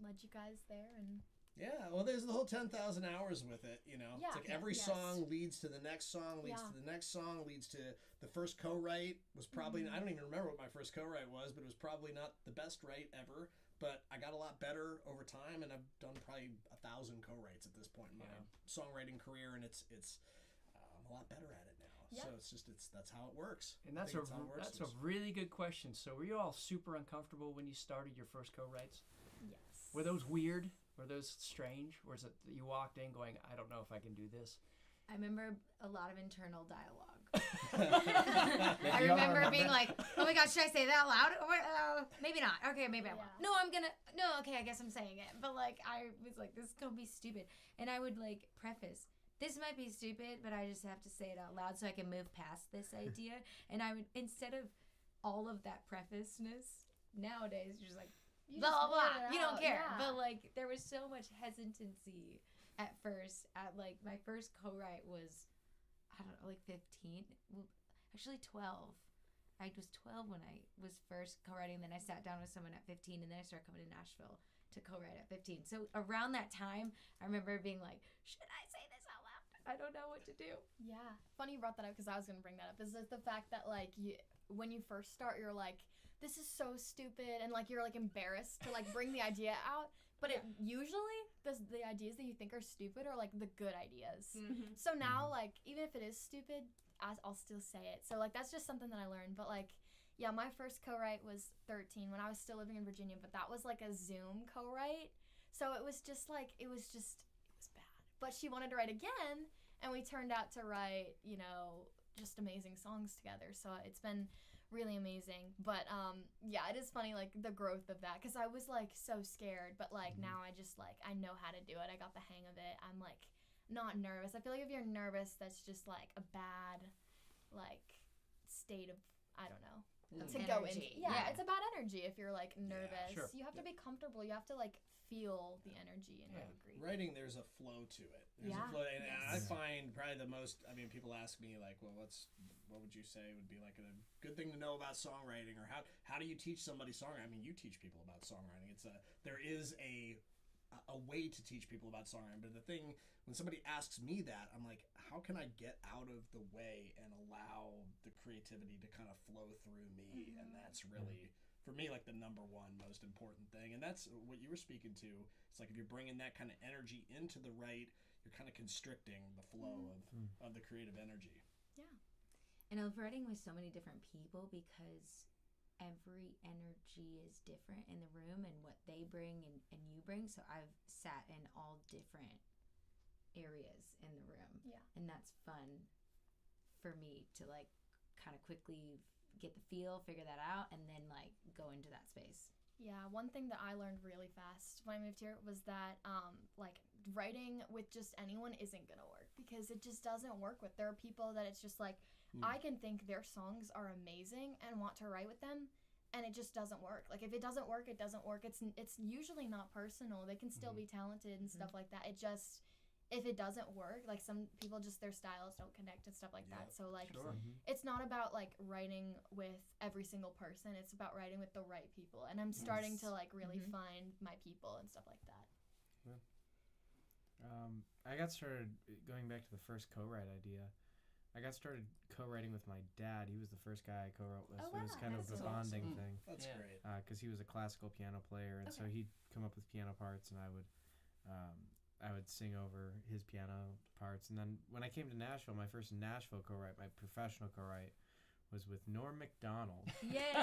[SPEAKER 3] led you guys there. And
[SPEAKER 2] Yeah, well, there's the whole 10,000 hours with it, you know.
[SPEAKER 3] Yeah,
[SPEAKER 2] it's like every
[SPEAKER 3] yes.
[SPEAKER 2] song leads to the next song, leads
[SPEAKER 3] Yeah.
[SPEAKER 2] to the next song, leads to the first co-write was probably, I don't even remember what my first co-write was, but it was probably not the best write ever. But I got a lot better over time, and I've done probably 1,000 co-writes at this point in my songwriting career, and it's I'm a lot better at it now.
[SPEAKER 3] Yeah.
[SPEAKER 2] So that's how it works.
[SPEAKER 1] And
[SPEAKER 2] I
[SPEAKER 1] that's
[SPEAKER 2] think it's how it works.
[SPEAKER 1] that's a really good question. So were you all super uncomfortable when you started your first co-writes?
[SPEAKER 3] yes.
[SPEAKER 1] Were those weird? Were those strange? Or is it that you walked in going, I don't know if I can do this?
[SPEAKER 5] I remember a lot of internal dialogue.
[SPEAKER 4] Like,
[SPEAKER 5] I
[SPEAKER 4] you all
[SPEAKER 5] remember being like, oh my God, should I say that out loud? Maybe not. Okay, maybe I won't.
[SPEAKER 3] Yeah.
[SPEAKER 5] No, okay, I guess I'm saying it. But like, I was like, this is going to be stupid. And I would like preface, this might be stupid, but I just have to say it out loud so I can move past this idea. And I would, instead of all of that prefaceness, nowadays, you're just like,
[SPEAKER 3] You
[SPEAKER 5] blah,
[SPEAKER 3] just
[SPEAKER 5] blah,
[SPEAKER 3] let
[SPEAKER 5] blah.
[SPEAKER 3] it
[SPEAKER 5] You don't
[SPEAKER 3] out,
[SPEAKER 5] care.
[SPEAKER 3] yeah.
[SPEAKER 5] But like, there was so much hesitancy at first. At like, my first co-write was, I don't know, like 15. Well, actually 12. I was 12 when I was first co-writing. Then I sat down with someone at 15, and then I started coming to Nashville to co-write at 15. So around that time, I remember being like, should I say this out loud? I don't know what to do.
[SPEAKER 3] Yeah, funny you brought that up because I was gonna bring that up. Is the fact that like when you first start, you're like, this is so stupid, and like you're like embarrassed to like bring the idea out. But it usually the ideas that you think are stupid are like the good ideas.
[SPEAKER 6] Mm-hmm.
[SPEAKER 3] So now like even if it is stupid, I'll still say it. So like that's just something that I learned. But like yeah, my first co-write was 13 when I was still living in Virginia. But that was like a Zoom co-write, so it was bad. But she wanted to write again, and we turned out to write, you know, just amazing songs together. So it's been really amazing. But yeah, it is funny like the growth of that, because I was like so scared, but like now I just like I know how to do it. I got the hang of it. I'm like not nervous. I feel like if you're nervous, that's just like a bad like state of, I don't know, to go into.
[SPEAKER 5] Energy.
[SPEAKER 3] Yeah, it's about energy. If you're like nervous,
[SPEAKER 1] sure.
[SPEAKER 3] you have to be comfortable. You have to like feel the energy, and I agree.
[SPEAKER 2] Writing, there's a flow to it. There's a flow, and I find probably the most. I mean, people ask me like, well, what would you say would be like a good thing to know about songwriting, or how do you teach somebody songwriting? I mean, you teach people about songwriting. There is a way to teach people about songwriting, but the thing when somebody asks me that, I'm like, how can I get out of the way and allow the creativity to kind of flow through me? And that's really, for me, like the number one most important thing. And that's what you were speaking to. It's like if you're bringing that kind of energy into the right, you're kind of constricting the flow of the creative energy.
[SPEAKER 3] Yeah.
[SPEAKER 5] And I love writing with so many different people because every energy is different in the room and what they bring and you bring. So I've sat in all different areas in the room.
[SPEAKER 3] Yeah.
[SPEAKER 5] And that's fun for me to like kind of quickly get the feel, figure that out, and then like go into that space.
[SPEAKER 3] Yeah, one thing that I learned really fast when I moved here was that like writing with just anyone isn't gonna work because it just doesn't work with. There are people that it's just like I can think their songs are amazing and want to write with them, and it just doesn't work. Like if it doesn't work, it doesn't work. It's usually not personal. They can still be talented and stuff like that. It just, if it doesn't work, like some people just their styles don't connect and stuff like that. So like it's not about like writing with every single person. It's about writing with the right people. And I'm starting to like really find my people and stuff like that.
[SPEAKER 4] Yeah. I got started going back to the first co-write idea. I got started co-writing with my dad. He was the first guy I co-wrote with.
[SPEAKER 3] Oh,
[SPEAKER 4] So it was kind of the bonding thing.
[SPEAKER 2] That's great.
[SPEAKER 4] Because he was a classical piano player, and so he'd come up with piano parts, and I would sing over his piano parts. And then when I came to Nashville, my first Nashville co-write, my professional co-write, was with Norm MacDonald.
[SPEAKER 6] Yeah,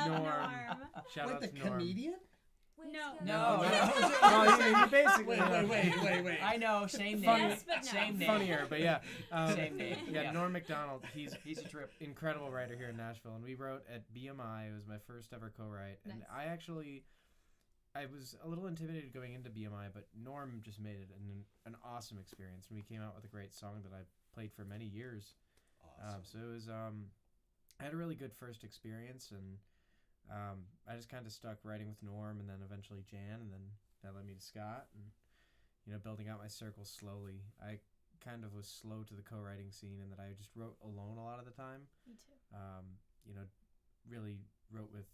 [SPEAKER 4] Norm. Shout out
[SPEAKER 2] Like
[SPEAKER 4] to
[SPEAKER 2] the
[SPEAKER 4] Norm.
[SPEAKER 2] comedian?
[SPEAKER 1] No.
[SPEAKER 4] Well, basically.
[SPEAKER 2] Wait.
[SPEAKER 1] I know, same name.
[SPEAKER 6] Yes, but no.
[SPEAKER 1] Same name.
[SPEAKER 4] Funnier, but yeah.
[SPEAKER 1] Same name.
[SPEAKER 4] Yeah, Norm MacDonald. He's
[SPEAKER 1] a trip.
[SPEAKER 4] Incredible writer here in Nashville, and we wrote at BMI. It was my first ever co-write, and I was a little intimidated going into BMI, but Norm just made it an awesome experience, and we came out with a great song that I played for many years.
[SPEAKER 2] Awesome.
[SPEAKER 4] So it was I had a really good first experience, and I just kind of stuck writing with Norm, and then eventually Jan, and then that led me to Scott, and building out my circle slowly. I kind of was slow to the co-writing scene in that I just wrote alone a lot of the time.
[SPEAKER 3] Me too.
[SPEAKER 4] Really wrote with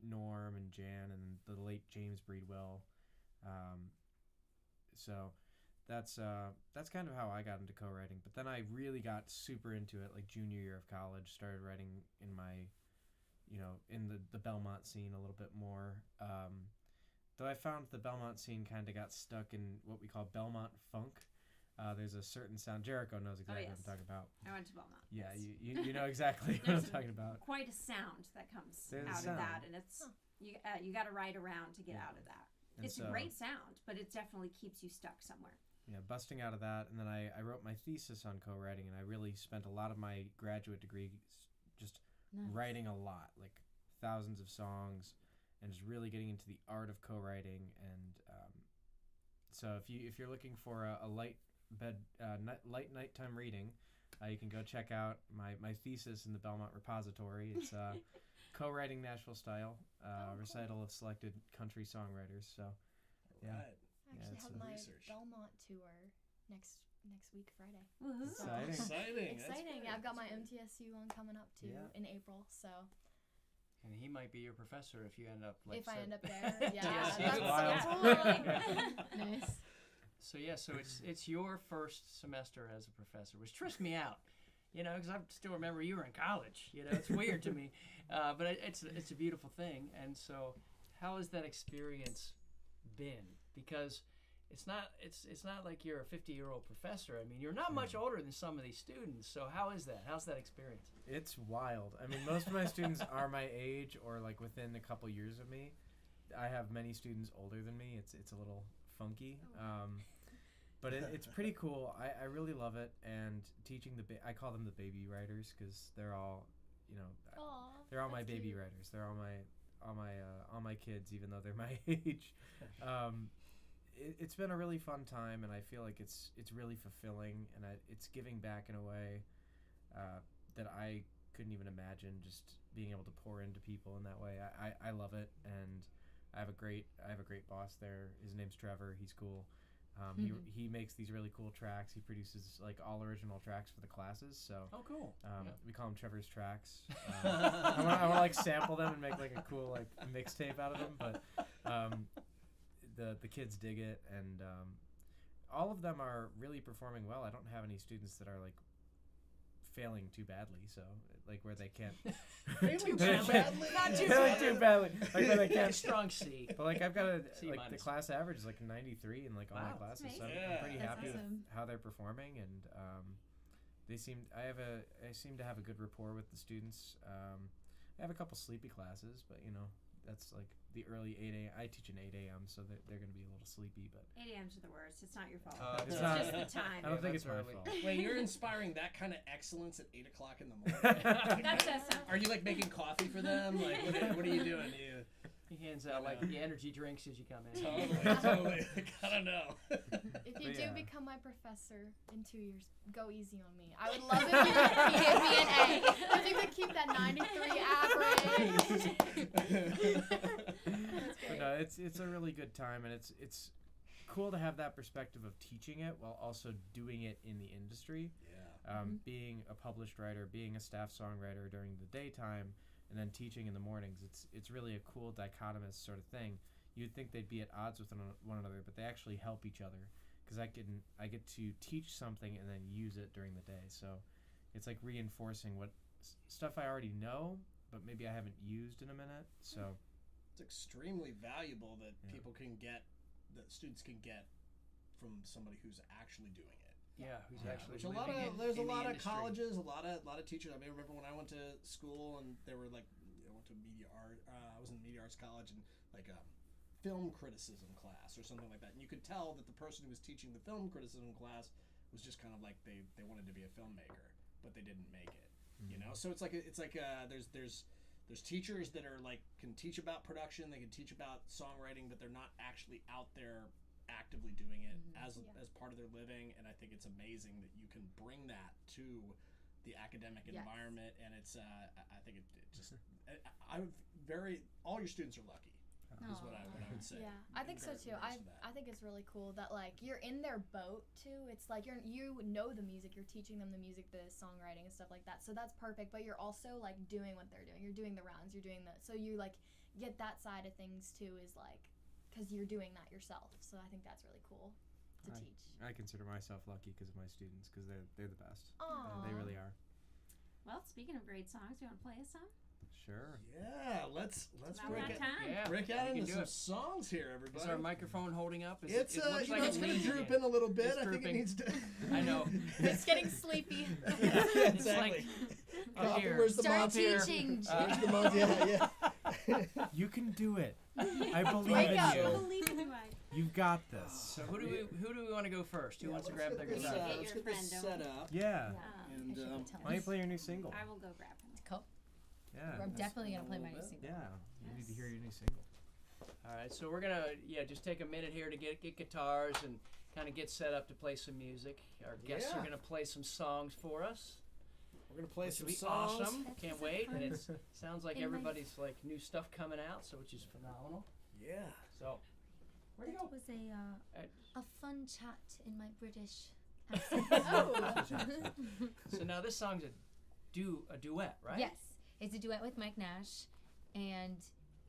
[SPEAKER 4] Norm and Jan and the late James Breedwell. So that's kind of how I got into co-writing. But then I really got super into it, like junior year of college. Started writing in my, in the Belmont scene a little bit more. Though I found the Belmont scene kind of got stuck in what we call Belmont funk. There's a certain sound. Jericho knows exactly what I'm talking about.
[SPEAKER 6] I went to Belmont.
[SPEAKER 4] Yeah,
[SPEAKER 6] yes.
[SPEAKER 4] you know exactly what I'm talking about.
[SPEAKER 6] Quite a sound that comes
[SPEAKER 4] There's
[SPEAKER 6] out of
[SPEAKER 4] sound.
[SPEAKER 6] that, and it's you got to ride around to get out of that.
[SPEAKER 4] And
[SPEAKER 6] It's a great sound, but it definitely keeps you stuck somewhere.
[SPEAKER 4] Yeah, busting out of that, and then I wrote my thesis on co-writing, and I really spent a lot of my graduate degree just writing a lot, like thousands of songs, and just really getting into the art of co-writing. And so if you're looking for a light nighttime reading, you can go check out my thesis in the Belmont repository. It's co-writing Nashville style, recital of selected country songwriters. So yeah.
[SPEAKER 2] Right.
[SPEAKER 3] I actually have my
[SPEAKER 2] research.
[SPEAKER 3] Belmont tour next week, Friday.
[SPEAKER 6] Woohoo.
[SPEAKER 3] So-
[SPEAKER 2] Exciting.
[SPEAKER 3] Exciting. Yeah, I've got my MTSU one coming up too in April. So
[SPEAKER 1] And he might be your professor if you end up like.
[SPEAKER 3] if I end up there, yeah,
[SPEAKER 1] Yes,
[SPEAKER 3] that's
[SPEAKER 4] wild.
[SPEAKER 3] so cool. Nice.
[SPEAKER 1] So it's your first semester as a professor, which tripped me out, because I still remember you were in college. It's weird to me, but it's a beautiful thing. And so, how has that experience been? Because it's not like you're a 50-year-old professor. I mean, you're not much older than some of these students. So how is that? How's that experience?
[SPEAKER 4] It's wild. I mean, most of my students are my age or like within a couple years of me. I have many students older than me. It's a little funky. But it's pretty cool. I really love it. And teaching I call them the baby writers because they're all,
[SPEAKER 3] Aww,
[SPEAKER 4] they're all my
[SPEAKER 3] that's
[SPEAKER 4] baby
[SPEAKER 3] cute.
[SPEAKER 4] writers. They're all my kids, even though they're my age. It's been a really fun time, and I feel like it's really fulfilling, and it's giving back in a way that I couldn't even imagine just being able to pour into people in that way. I love it, and I have a great boss there. His name's Trevor. He's cool. He makes these really cool tracks. He produces like all original tracks for the classes. So
[SPEAKER 1] cool.
[SPEAKER 4] We call them Trevor's tracks. I want to like sample them and make like a cool like mixtape out of them. But the kids dig it, and all of them are really performing well. I don't have any students that are like failing too badly, so like where they can't
[SPEAKER 2] Failing too badly?
[SPEAKER 1] Not too
[SPEAKER 4] failing
[SPEAKER 1] bad.
[SPEAKER 4] too badly, like where they can't.
[SPEAKER 1] Strong C.
[SPEAKER 4] But like I've got
[SPEAKER 1] C
[SPEAKER 4] like
[SPEAKER 1] minus.
[SPEAKER 4] the class average is like 93 in like all my
[SPEAKER 1] Wow.
[SPEAKER 4] classes, so
[SPEAKER 2] amazing.
[SPEAKER 4] I'm pretty
[SPEAKER 5] That's
[SPEAKER 4] happy
[SPEAKER 5] awesome.
[SPEAKER 4] with how they're performing, and I seem to have a good rapport with the students. I have a couple sleepy classes, but that's like the early 8 a.m. I teach an 8 a.m., so they're going to be a little sleepy, but
[SPEAKER 6] 8 a.m.'s are the worst. It's not your fault.
[SPEAKER 4] It's
[SPEAKER 6] It's
[SPEAKER 4] not-
[SPEAKER 6] just the time.
[SPEAKER 4] I don't think
[SPEAKER 1] that's
[SPEAKER 4] it's my
[SPEAKER 1] early.
[SPEAKER 4] fault.
[SPEAKER 2] Wait, you're inspiring that kind of excellence at 8 o'clock in the morning?
[SPEAKER 6] That's us.
[SPEAKER 2] Are you like making coffee for them? Like, what are you doing?
[SPEAKER 1] He hands out like the energy drinks as you come in.
[SPEAKER 2] Totally. Like, I don't know.
[SPEAKER 3] If you
[SPEAKER 4] But
[SPEAKER 3] do
[SPEAKER 4] yeah.
[SPEAKER 3] become my professor in 2 years, go easy on me. I would love if you could give me an A. If you could keep that 93 average. That's
[SPEAKER 4] But
[SPEAKER 3] great.
[SPEAKER 4] no, it's a really good time, and it's cool to have that perspective of teaching it while also doing it in the industry.
[SPEAKER 2] Yeah.
[SPEAKER 4] Being a published writer, being a staff songwriter during the daytime, and then teaching in the mornings. It's really a cool dichotomous sort of thing. You'd think they'd be at odds with one another, but they actually help each other, because I get to teach something and then use it during the day. So it's like reinforcing what stuff I already know, but maybe I haven't used in a minute. So
[SPEAKER 2] It's extremely valuable that
[SPEAKER 4] Yeah.
[SPEAKER 2] people can get, that students can get from somebody who's actually doing it.
[SPEAKER 1] Yeah, who's
[SPEAKER 4] Yeah.
[SPEAKER 1] actually
[SPEAKER 2] Which there's a
[SPEAKER 1] in the
[SPEAKER 2] lot of
[SPEAKER 1] industry.
[SPEAKER 2] colleges, a lot of teachers. I mean, I remember when I went to school and they were like, I went to media art. I was in media arts college and like a film criticism class or something like that. And you could tell that the person who was teaching the film criticism class was just kind of like they wanted to be a filmmaker, but they didn't make it. You know, so it's like there's teachers that are like can teach about production, they can teach about songwriting, but they're not actually out there actively doing it as part of their living. And I think it's amazing that you can bring that to the academic
[SPEAKER 3] Yes.
[SPEAKER 2] environment. And it's I think it just all your students are lucky is what I would say.
[SPEAKER 3] Yeah, I think so
[SPEAKER 2] In
[SPEAKER 3] too.
[SPEAKER 2] regards to that.
[SPEAKER 3] I think it's really cool that like you're in their boat too. It's like you know the music, you're teaching them the music, the songwriting and stuff like that. So that's perfect. But you're also like doing what they're doing. You're doing the rounds. You're doing so you like get that side of things too. Is like because you're doing that yourself. So I think that's really cool to teach.
[SPEAKER 4] I consider myself lucky because of my students, because they're the best.
[SPEAKER 3] Aw.
[SPEAKER 4] They really are.
[SPEAKER 6] Well, speaking of great songs, you want to play us some?
[SPEAKER 4] Sure.
[SPEAKER 2] Yeah, let's
[SPEAKER 6] About
[SPEAKER 2] break
[SPEAKER 6] that
[SPEAKER 2] it.
[SPEAKER 6] time.
[SPEAKER 1] Yeah,
[SPEAKER 2] Break
[SPEAKER 1] we
[SPEAKER 2] out
[SPEAKER 1] can
[SPEAKER 2] into
[SPEAKER 1] do
[SPEAKER 2] some
[SPEAKER 1] it.
[SPEAKER 2] songs here, everybody.
[SPEAKER 1] Is our microphone holding up? It
[SPEAKER 2] It's
[SPEAKER 1] looks like
[SPEAKER 2] it's gonna
[SPEAKER 1] leans
[SPEAKER 2] droop
[SPEAKER 1] again.
[SPEAKER 2] in a little bit.
[SPEAKER 1] It's
[SPEAKER 2] I think it
[SPEAKER 1] drooping.
[SPEAKER 2] needs to.
[SPEAKER 1] I know.
[SPEAKER 3] It's getting sleepy.
[SPEAKER 1] It's like
[SPEAKER 2] Coffee,
[SPEAKER 1] up here.
[SPEAKER 2] where's the
[SPEAKER 5] Start
[SPEAKER 2] mop here?
[SPEAKER 5] teaching.
[SPEAKER 2] Where's the mop? Yeah.
[SPEAKER 4] You can do it. I believe
[SPEAKER 3] Wake
[SPEAKER 4] in
[SPEAKER 3] up.
[SPEAKER 4] you.
[SPEAKER 6] Believe in my.
[SPEAKER 4] You've got this.
[SPEAKER 1] So who do we want to go first? Who wants to grab their
[SPEAKER 2] Let's
[SPEAKER 1] guitar?
[SPEAKER 6] Get
[SPEAKER 2] let's
[SPEAKER 6] your
[SPEAKER 2] get this
[SPEAKER 6] friend,
[SPEAKER 2] set
[SPEAKER 6] don't we?
[SPEAKER 2] up.
[SPEAKER 4] Yeah.
[SPEAKER 2] And
[SPEAKER 5] I should go tell
[SPEAKER 4] Why don't you
[SPEAKER 5] him.
[SPEAKER 4] play your new single?
[SPEAKER 6] I will go grab him.
[SPEAKER 5] Cool.
[SPEAKER 4] Yeah.
[SPEAKER 5] I'm
[SPEAKER 4] that's-
[SPEAKER 5] definitely gonna play
[SPEAKER 2] a
[SPEAKER 5] my
[SPEAKER 2] little
[SPEAKER 5] new
[SPEAKER 2] bit.
[SPEAKER 5] single.
[SPEAKER 4] Yeah. You need to hear your new single.
[SPEAKER 1] All right, so we're gonna just take a minute here to get guitars and kind of get set up to play some music. Our guests are
[SPEAKER 2] Yeah.
[SPEAKER 1] gonna play some songs for us.
[SPEAKER 2] We're gonna play
[SPEAKER 1] Which
[SPEAKER 2] some
[SPEAKER 1] will be
[SPEAKER 2] songs.
[SPEAKER 1] awesome.
[SPEAKER 5] That's
[SPEAKER 1] Can't
[SPEAKER 5] so
[SPEAKER 1] wait.
[SPEAKER 5] fun.
[SPEAKER 1] And it sounds like
[SPEAKER 5] In my-
[SPEAKER 1] everybody's like new stuff coming out, so which is phenomenal.
[SPEAKER 2] Yeah.
[SPEAKER 1] So where'd you
[SPEAKER 5] That
[SPEAKER 1] go?
[SPEAKER 5] was
[SPEAKER 1] Alright.
[SPEAKER 5] a fun chat in my British accent.
[SPEAKER 3] Oh.
[SPEAKER 1] So now this song's a duet, right?
[SPEAKER 5] Yes, it's a duet with Mike Nash, and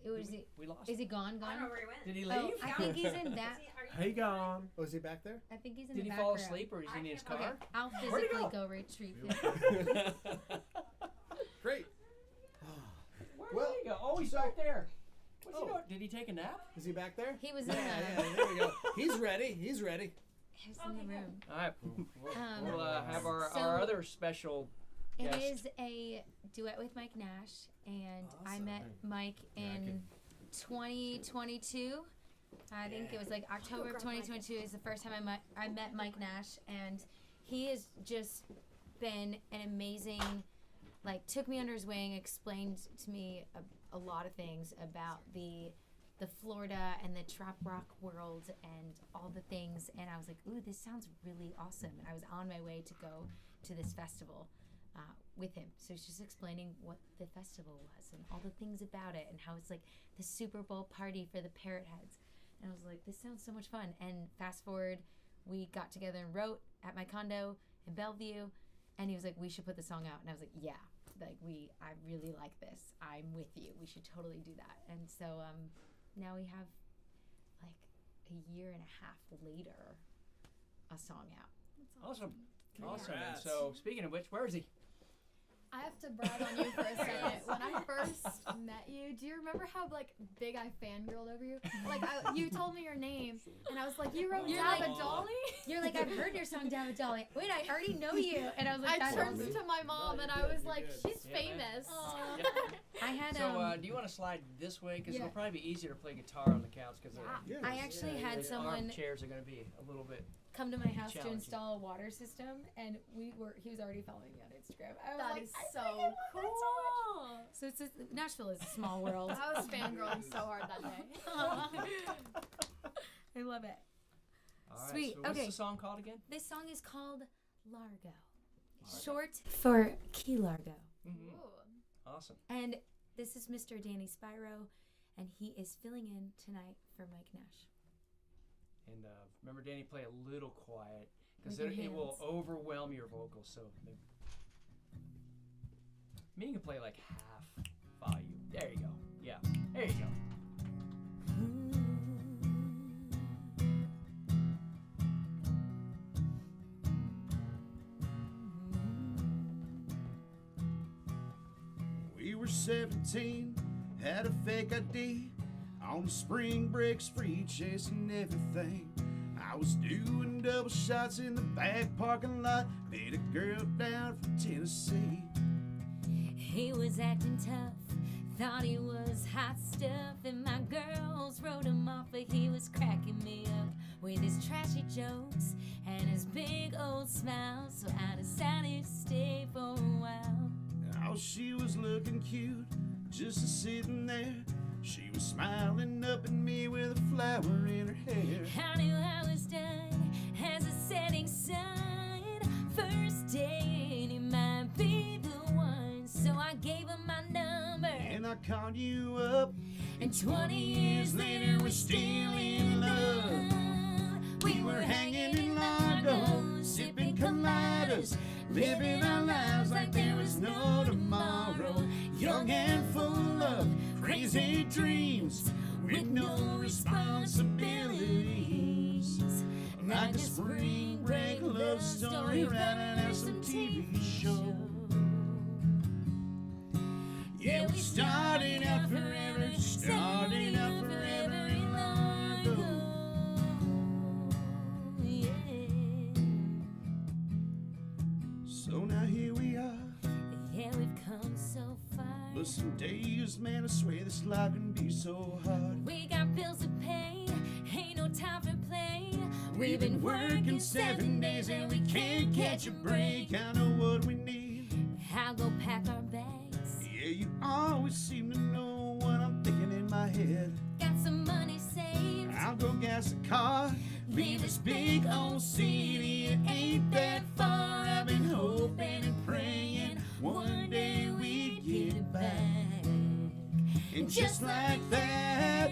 [SPEAKER 5] it was.
[SPEAKER 1] We lost.
[SPEAKER 5] Is it gone?
[SPEAKER 6] I don't know
[SPEAKER 5] Gone?
[SPEAKER 6] where he went.
[SPEAKER 1] Did he
[SPEAKER 5] Oh,
[SPEAKER 1] leave?
[SPEAKER 5] I think he's in that.
[SPEAKER 4] Hey, gone.
[SPEAKER 2] Oh, is he back there?
[SPEAKER 5] I think he's in
[SPEAKER 1] Did
[SPEAKER 5] the
[SPEAKER 1] he fall
[SPEAKER 5] background.
[SPEAKER 1] asleep or is he in his
[SPEAKER 6] Okay.
[SPEAKER 1] car?
[SPEAKER 5] Okay, I'll
[SPEAKER 1] Where'd he
[SPEAKER 5] physically
[SPEAKER 1] go?
[SPEAKER 5] go retrieve him.
[SPEAKER 2] Great.
[SPEAKER 1] Where
[SPEAKER 2] Well,
[SPEAKER 1] did he go? Oh, he's
[SPEAKER 2] so-
[SPEAKER 1] back there. What's he
[SPEAKER 2] Oh.
[SPEAKER 1] doing? Did he take a nap?
[SPEAKER 2] Is he back there?
[SPEAKER 5] He was
[SPEAKER 2] Yeah,
[SPEAKER 5] in the.
[SPEAKER 2] yeah, there we go. He's ready. He's ready.
[SPEAKER 5] He was in the room.
[SPEAKER 1] All right. We'll have our
[SPEAKER 5] So-
[SPEAKER 1] other special
[SPEAKER 5] It
[SPEAKER 1] guest.
[SPEAKER 5] is a duet with Mike Nash, and I
[SPEAKER 2] Awesome.
[SPEAKER 5] met Mike
[SPEAKER 4] Yeah, I
[SPEAKER 5] in 2022. I think it was like October of 2022 is the first time I met Mike Nash, and he has just been an amazing, like, took me under his wing, explained to me a lot of things about the Florida and the trap rock world and all the things, and I was like, ooh, this sounds really awesome. And I was on my way to go to this festival. with him. So he's just explaining what the festival was and all the things about it and how it's like the Super Bowl party for the parrot heads. And I was like, this sounds so much fun. And fast forward, we got together and wrote at my condo in Bellevue, and he was like, we should put the song out. And I was like, yeah, like I really like this. I'm with you. We should totally do that. And so now we have like a year and a half later a song out.
[SPEAKER 1] Awesome. Awesome. And
[SPEAKER 2] Congrats.
[SPEAKER 1] so, speaking of which, where is he?
[SPEAKER 3] I have to brag on you for a second. When I first met you, do you remember how like big I fangirled over you? Like you told me your name, and I was like, "You wrote
[SPEAKER 5] You're
[SPEAKER 3] Dabba
[SPEAKER 5] like-
[SPEAKER 3] Dolly?"
[SPEAKER 5] You're like, I've heard your song Dabba Dolly. Wait, I already know you. And I was like,
[SPEAKER 3] I
[SPEAKER 5] that's
[SPEAKER 3] turned
[SPEAKER 5] awesome.
[SPEAKER 3] to my mom,
[SPEAKER 2] No,
[SPEAKER 3] and
[SPEAKER 2] you're
[SPEAKER 3] I was
[SPEAKER 2] good,
[SPEAKER 3] like,
[SPEAKER 2] you're good.
[SPEAKER 3] "She's
[SPEAKER 1] Yeah, man.
[SPEAKER 3] famous."
[SPEAKER 5] Aw.
[SPEAKER 1] Yep.
[SPEAKER 5] I had
[SPEAKER 1] So, do you want to slide this way? Because
[SPEAKER 3] Yeah.
[SPEAKER 1] it'll probably be easier to play guitar on the couch because
[SPEAKER 2] Yes.
[SPEAKER 5] I actually had
[SPEAKER 1] the
[SPEAKER 5] someone
[SPEAKER 1] armchairs are going to be a little bit.
[SPEAKER 5] come to my house to
[SPEAKER 1] Challenging.
[SPEAKER 5] install a water system, and he was already following me on Instagram. I was
[SPEAKER 3] That
[SPEAKER 5] like,
[SPEAKER 3] is
[SPEAKER 5] I
[SPEAKER 3] so
[SPEAKER 5] freaking love that
[SPEAKER 3] cool.
[SPEAKER 5] so much. So it's Nashville is a small world.
[SPEAKER 3] I was fangirling so hard that day.
[SPEAKER 5] I love it.
[SPEAKER 1] All right,
[SPEAKER 5] Sweet,
[SPEAKER 1] So what's
[SPEAKER 5] okay.
[SPEAKER 1] the song called again?
[SPEAKER 5] This song is called Largo.
[SPEAKER 1] Largo.
[SPEAKER 5] Short for Key Largo.
[SPEAKER 1] Mm-hmm.
[SPEAKER 3] Ooh.
[SPEAKER 1] Awesome.
[SPEAKER 5] And this is Mr. Danny Spyro, and he is filling in tonight for Mike Nash.
[SPEAKER 1] And remember, Danny, play a little quiet because
[SPEAKER 5] With your
[SPEAKER 1] it will
[SPEAKER 5] hands.
[SPEAKER 1] overwhelm your vocals. So, you can play like half volume. There you go. Yeah. There you go.
[SPEAKER 7] We were 17, had a fake ID, on spring breaks, free chasing everything. I was doing double shots in the back parking lot, met a girl down from Tennessee.
[SPEAKER 5] He was acting tough, thought he was hot stuff, and my girls wrote him off, but he was cracking me up with his trashy jokes and his big old smile. So I decided to stay for a while.
[SPEAKER 7] Oh, she was looking cute, just a sitting there. She was smiling up at me with a flower in her hair.
[SPEAKER 5] I knew I was done as a setting sun. First date, and he might be the one. So I gave him my number.
[SPEAKER 7] And I called you up,
[SPEAKER 5] And 20 years later, we're still in love.
[SPEAKER 7] we were hanging in Largo, sipping colitas, living our lives like there was no tomorrow. Young and full of crazy dreams, with no responsibilities. Like a spring break love story right out of some TV show. Yeah, we started out forever, started out forever in Largo. So now here we are.
[SPEAKER 5] Yeah, we've come so far.
[SPEAKER 7] But some days, man, I swear this life can be so hard.
[SPEAKER 5] We got bills to pay, ain't no time for play.
[SPEAKER 7] We've been working 7 days and we can't catch a break. I know what we need.
[SPEAKER 5] I'll go pack our bags.
[SPEAKER 7] Yeah, you always seem to know what I'm thinking in my head.
[SPEAKER 5] Got some money saved.
[SPEAKER 7] I'll go gas a car, leave this big old city. It ain't that far. I've been hoping and praying one day we'd get it back. And just like that,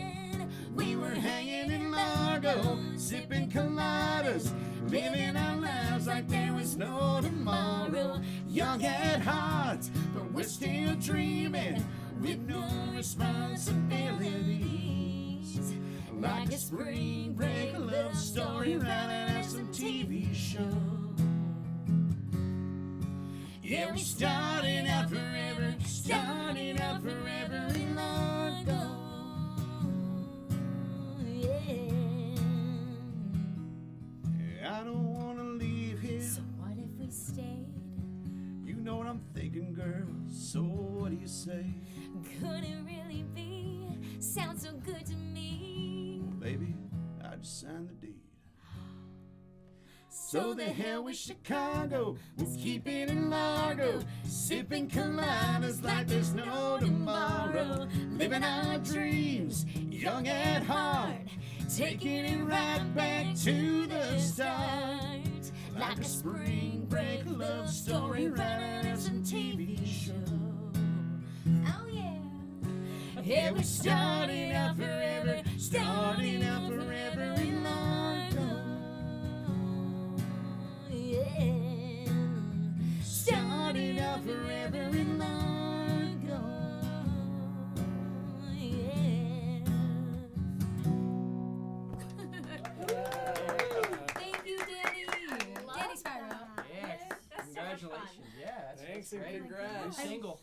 [SPEAKER 7] we were hanging in Largo, sipping colitas, living our lives like there was no tomorrow. Young at heart, but we're still dreaming with no responsibilities. Like a spring break love story right out of some TV show. Yeah, we started out forever, started out forever in Largo. Yeah, I don't wanna leave here.
[SPEAKER 5] So what if we stayed?
[SPEAKER 7] You know what I'm thinking, girl. So what do you say?
[SPEAKER 5] Could it really be? Sounds so good to me.
[SPEAKER 7] Baby, I just signed the deed. So the hell with Chicago, let's keep it in Largo, sipping colitas like there's no tomorrow, living our dreams, young at heart, taking it right back to the start, like a spring break love story right out of some Yeah, we started out forever in long ago. Yeah, started out forever in long ago.
[SPEAKER 5] Thank you, Danny. Danny Spyro.
[SPEAKER 1] Yeah,
[SPEAKER 6] That's
[SPEAKER 1] congratulations. Yeah, that's
[SPEAKER 2] Thanks
[SPEAKER 1] great.
[SPEAKER 2] and congrats.
[SPEAKER 1] New single.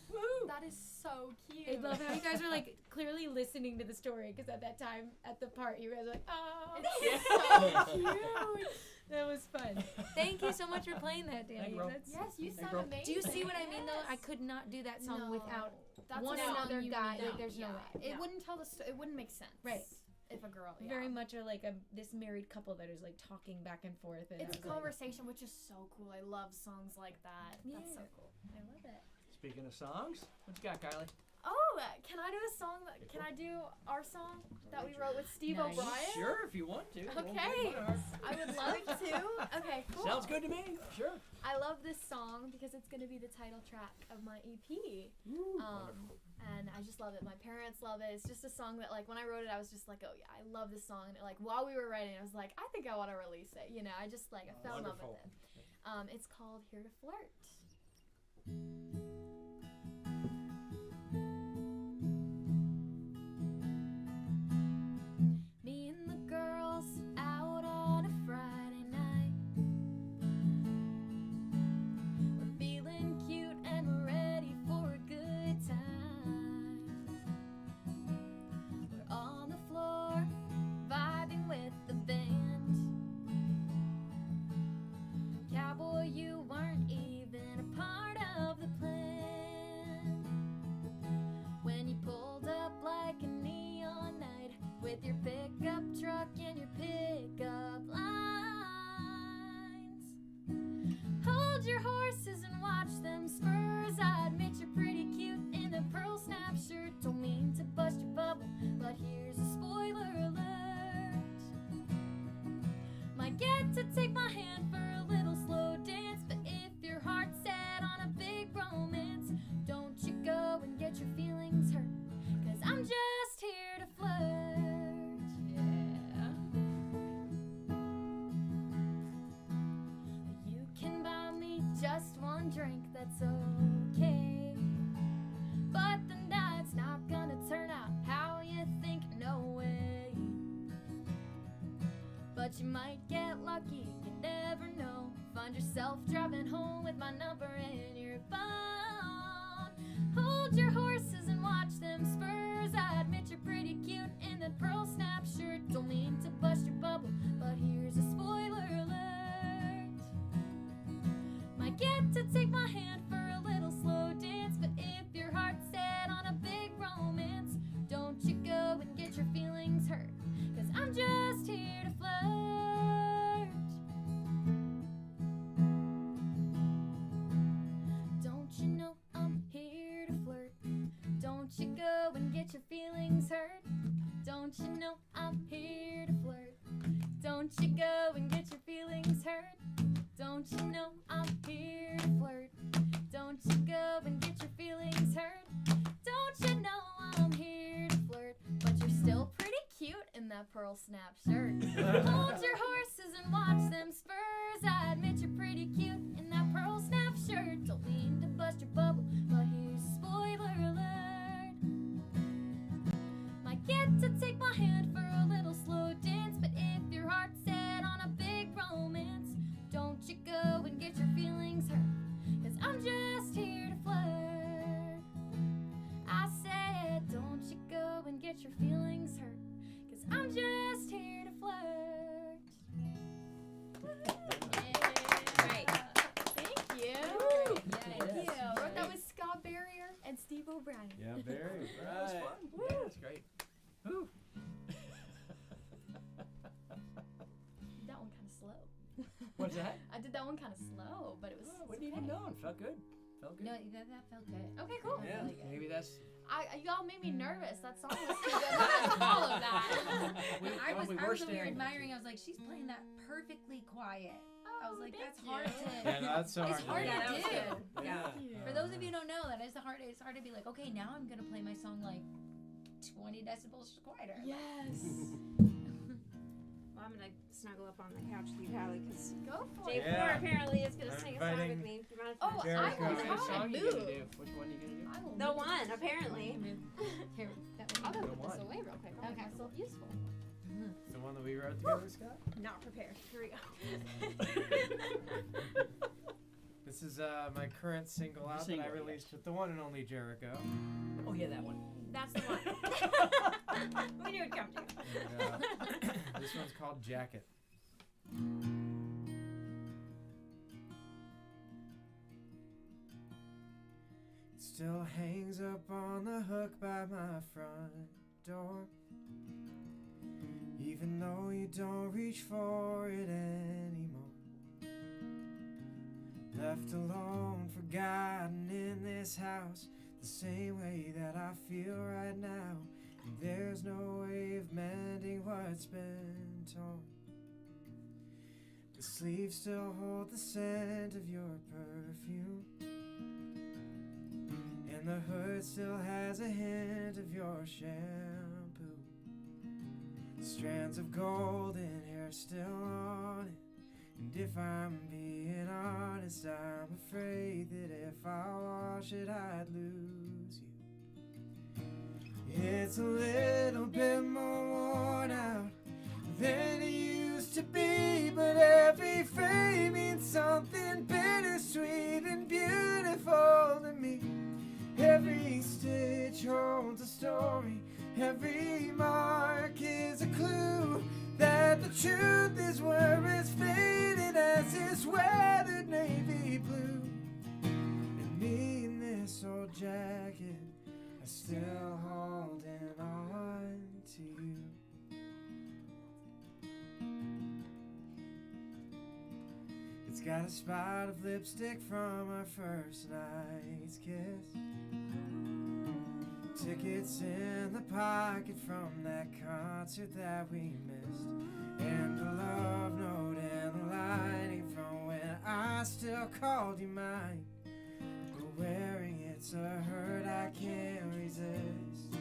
[SPEAKER 3] That is so cute.
[SPEAKER 5] I love how you guys were like clearly listening to the story because at that time at the part you guys were like, oh,
[SPEAKER 3] It's so cute.
[SPEAKER 5] that was fun. Thank you so much for playing that, Danny.
[SPEAKER 1] Thank you, bro.
[SPEAKER 5] That's,
[SPEAKER 3] Yes, you sound
[SPEAKER 1] bro.
[SPEAKER 3] amazing.
[SPEAKER 5] do you see what I mean though? I
[SPEAKER 3] Yes.
[SPEAKER 5] could not do that song
[SPEAKER 3] No.
[SPEAKER 5] without
[SPEAKER 3] That's
[SPEAKER 5] one
[SPEAKER 3] a song
[SPEAKER 5] another
[SPEAKER 3] you
[SPEAKER 5] guy.
[SPEAKER 3] need.
[SPEAKER 5] Like, there's no way.
[SPEAKER 3] It wouldn't tell it wouldn't make sense.
[SPEAKER 5] Right.
[SPEAKER 3] If a girl. Yeah.
[SPEAKER 5] Very much are like this married couple that is like talking back and forth. And I
[SPEAKER 3] It's
[SPEAKER 5] was like,
[SPEAKER 3] conversation, which is so cool. I love songs like that. That's so
[SPEAKER 5] Yeah.
[SPEAKER 3] cool.
[SPEAKER 5] I love it.
[SPEAKER 1] Speaking of songs, what you got, Kylie?
[SPEAKER 3] Oh, can I do a song? Can I do our song that we wrote with Steve
[SPEAKER 5] Nice.
[SPEAKER 3] O'Brien?
[SPEAKER 1] Sure, if you want to.
[SPEAKER 3] Okay. I would love to. Okay, cool.
[SPEAKER 1] Sounds good to me. Sure.
[SPEAKER 3] I love this song because it's going to be the title track of my EP. And I just love it. My parents love it. It's just a song that, like, when I wrote it, I was just like, oh yeah, I love this song. And like while we were writing, I was like, I think I want to release it. You know, I just like I fell in love with
[SPEAKER 1] Wonderful.
[SPEAKER 3] it. It's called Here to Flirt. Me and the girls out on a Friday night. We're feeling cute and we're ready for a good time. We're on the floor vibing with the band. Cowboy, you weren't even a part of the plan when you pulled up like a neon night with your pickup truck and your pickup lines. Hold your horses and watch them spurs. I admit you're pretty cute in the pearl snap shirt. Don't mean to bust your bubble, but here's a spoiler alert. Might get to take my hand for a little slow dance, but if your heart's set on a big romance, don't you go and get your feelings hurt, 'cause I'm just here to flirt. Yeah. You can buy me just one drink, that's okay, but the night's not gonna turn out how you think, no way. But you might get lucky, you never know. Find yourself driving home with my number in your phone. Hold your horses and watch them spurs. I admit you're pretty cute in that pearl snap shirt. Don't mean to bust your bubble, but here's a spoiler alert. Might get to take my hand for a little slow dance, but if your heart's set on a big romance, don't you go and get your feelings hurt, 'cause I'm just here to flirt. Don't you know I'm here to flirt? Don't you go and get your feelings hurt. Don't you know I'm here to flirt? Don't you go and get your feelings hurt. Don't you know I'm here to flirt? Don't you go and get your feelings hurt. Don't you know I'm here to flirt? But you're still pretty cute in that pearl snap shirt. Hold your horses and watch them spurs. I admit you're pretty cute in that pearl snap shirt. Don't mean to bust your bubble, but here's a spoiler alert. Might get to take my hand for a little slow dance, but if your heart's set on a big romance, don't you go and get your feelings hurt, 'cause I'm just here to flirt. I said, don't you go and get your feelings hurt, 'cause I'm just here to flirt.
[SPEAKER 5] Great.
[SPEAKER 3] Thank you. Thank you.
[SPEAKER 1] Yes.
[SPEAKER 3] Wrote that with Scott Barrier and Steve O'Brien.
[SPEAKER 4] Yeah, very.
[SPEAKER 1] That was fun. Yeah, that's great. Woo.
[SPEAKER 3] That one kind of slow.
[SPEAKER 1] What's that?
[SPEAKER 3] I did that one kind of slow, but it was.
[SPEAKER 1] Oh, wouldn't even known. Felt good. Felt good.
[SPEAKER 5] No, that felt good.
[SPEAKER 3] Okay, cool.
[SPEAKER 5] That
[SPEAKER 2] Yeah.
[SPEAKER 5] felt really good.
[SPEAKER 1] Maybe that's.
[SPEAKER 3] Y'all made me nervous. That song was too good. I didn't follow that.
[SPEAKER 5] I was
[SPEAKER 1] we
[SPEAKER 5] over
[SPEAKER 1] were
[SPEAKER 5] here
[SPEAKER 1] staring at
[SPEAKER 5] admiring. I was like, she's playing that perfectly quiet. I was like,
[SPEAKER 3] thank
[SPEAKER 5] that's hard
[SPEAKER 3] you.
[SPEAKER 5] to.
[SPEAKER 4] Yeah, that's so
[SPEAKER 5] It's hard
[SPEAKER 4] hard
[SPEAKER 5] to
[SPEAKER 4] to
[SPEAKER 5] do.
[SPEAKER 2] Yeah.
[SPEAKER 3] Thank you.
[SPEAKER 5] For those of you who don't know, that is hard. It's hard to be like, okay, now I'm gonna play my song like 20 decibels quieter.
[SPEAKER 3] Yes.
[SPEAKER 6] Well, I'm gonna snuggle up on the couch with you, Hallie, because
[SPEAKER 3] Go for
[SPEAKER 6] J4
[SPEAKER 3] it.
[SPEAKER 4] Yeah.
[SPEAKER 6] apparently is gonna
[SPEAKER 4] I'm
[SPEAKER 6] sing a song
[SPEAKER 4] inviting-
[SPEAKER 6] with me. Do you mind if
[SPEAKER 3] Oh,
[SPEAKER 6] I-
[SPEAKER 4] Jericho.
[SPEAKER 3] I will
[SPEAKER 1] Which
[SPEAKER 3] try
[SPEAKER 1] song
[SPEAKER 3] and
[SPEAKER 1] you gonna
[SPEAKER 3] move.
[SPEAKER 1] do? Which one you gonna do?
[SPEAKER 3] I will
[SPEAKER 6] The
[SPEAKER 3] move.
[SPEAKER 6] one, apparently.
[SPEAKER 5] Here, that
[SPEAKER 6] I'll
[SPEAKER 5] one.
[SPEAKER 6] go
[SPEAKER 1] The
[SPEAKER 6] put this
[SPEAKER 1] one.
[SPEAKER 6] away real quick. I'll make
[SPEAKER 5] Okay.
[SPEAKER 6] myself useful.
[SPEAKER 4] The one that we wrote together, Scott?
[SPEAKER 6] Not prepared. Here we go.
[SPEAKER 4] This is my current single out that
[SPEAKER 1] Single,
[SPEAKER 4] I
[SPEAKER 1] yes.
[SPEAKER 4] released with the one and only Jericho.
[SPEAKER 1] Oh yeah, that one.
[SPEAKER 6] That's the one. We knew it'd come to you.
[SPEAKER 4] And, this one's called Jacket. It still hangs up on the hook by my front door, even though you don't reach for it anymore. Left alone, forgotten in this house, the same way that I feel right now. And there's no way of mending what's been torn. The sleeves still hold the scent of your perfume, and the hood still has a hint of your shampoo. Strands of golden hair still on it, and if I'm being honest, I'm afraid that if I wash it, I'd lose you. It's a little bit more worn out than it used to be, but every frame means something bittersweet and beautiful to me. Every stitch holds a story, every mark is a clue that the truth is where it's faded as this weathered navy blue. And me in this old jacket, I'm still holding on to you. It's got a spot of lipstick from our first night's kiss, tickets in the pocket from that concert that we missed, and a love note in the lining from when I still called you mine. But wearing it's a hurt I can't resist.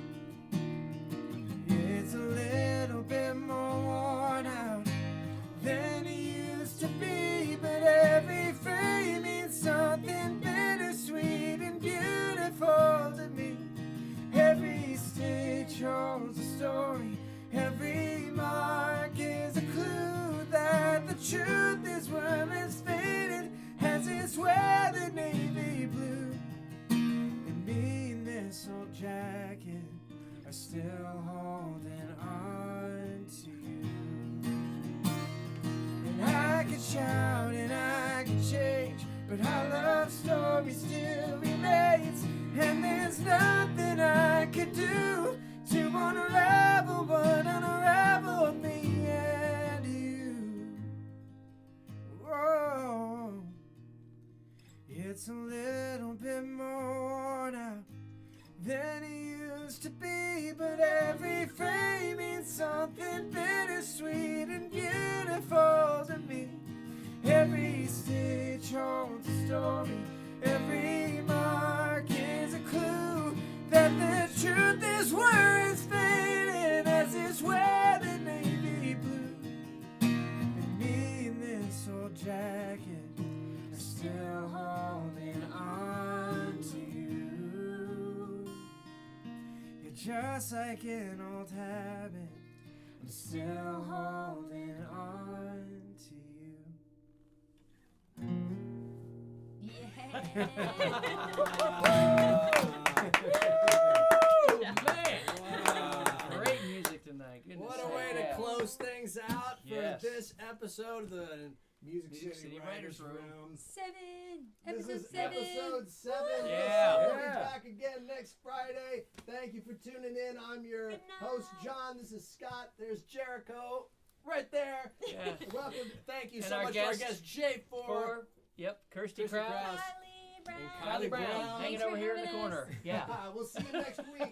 [SPEAKER 4] It's a little bit more worn out than it used to be, but every frame means something bittersweet and beautiful to me. Every stitch holds a story, every mark is a clue that the truth is where it's faded as it's weathered navy blue. And me in this old jacket are still holding on to you. And I could shout and I could change, but our love story still remains. And there's nothing I could do to unravel what unraveled me and you. Whoa. It's a little bit more worn out than it used to be, but every frame means something bittersweet and beautiful to me. Every stitch holds a story, every mark is a clue that the truth is where it's faded as it's weathered navy blue. And me in this old jacket are still holding on to you. You're just like an old habit, I'm still holding on to you.
[SPEAKER 1] Man, great music tonight. Goodness
[SPEAKER 2] What a
[SPEAKER 1] sake,
[SPEAKER 2] way
[SPEAKER 1] yeah.
[SPEAKER 2] to close things out for
[SPEAKER 1] Yes.
[SPEAKER 2] this episode of the Music
[SPEAKER 1] Music
[SPEAKER 2] City
[SPEAKER 1] City
[SPEAKER 2] Writers
[SPEAKER 1] Writers
[SPEAKER 2] Room.
[SPEAKER 5] 7.
[SPEAKER 2] This
[SPEAKER 5] Episode
[SPEAKER 2] is
[SPEAKER 5] 7.
[SPEAKER 2] episode 7.
[SPEAKER 1] Yeah.
[SPEAKER 2] We'll be
[SPEAKER 1] Yeah.
[SPEAKER 2] back again next Friday. Thank you for tuning in. I'm your
[SPEAKER 5] Good night.
[SPEAKER 2] host, John. This is Scott. There's Jericho right there.
[SPEAKER 1] Yeah.
[SPEAKER 2] Welcome. Thank you
[SPEAKER 1] And
[SPEAKER 2] so
[SPEAKER 1] our
[SPEAKER 2] much to our
[SPEAKER 1] guest
[SPEAKER 2] guest, J4.
[SPEAKER 1] For Kirsty
[SPEAKER 2] Kirsty
[SPEAKER 1] Krause
[SPEAKER 2] Krause.
[SPEAKER 5] Kylie Brown.
[SPEAKER 1] Kylie Brown,
[SPEAKER 2] Brown.
[SPEAKER 1] hanging
[SPEAKER 5] Thanks
[SPEAKER 1] over
[SPEAKER 5] for
[SPEAKER 1] here in the
[SPEAKER 5] having
[SPEAKER 1] corner.
[SPEAKER 5] us.
[SPEAKER 1] Yeah.
[SPEAKER 2] We'll see you next week.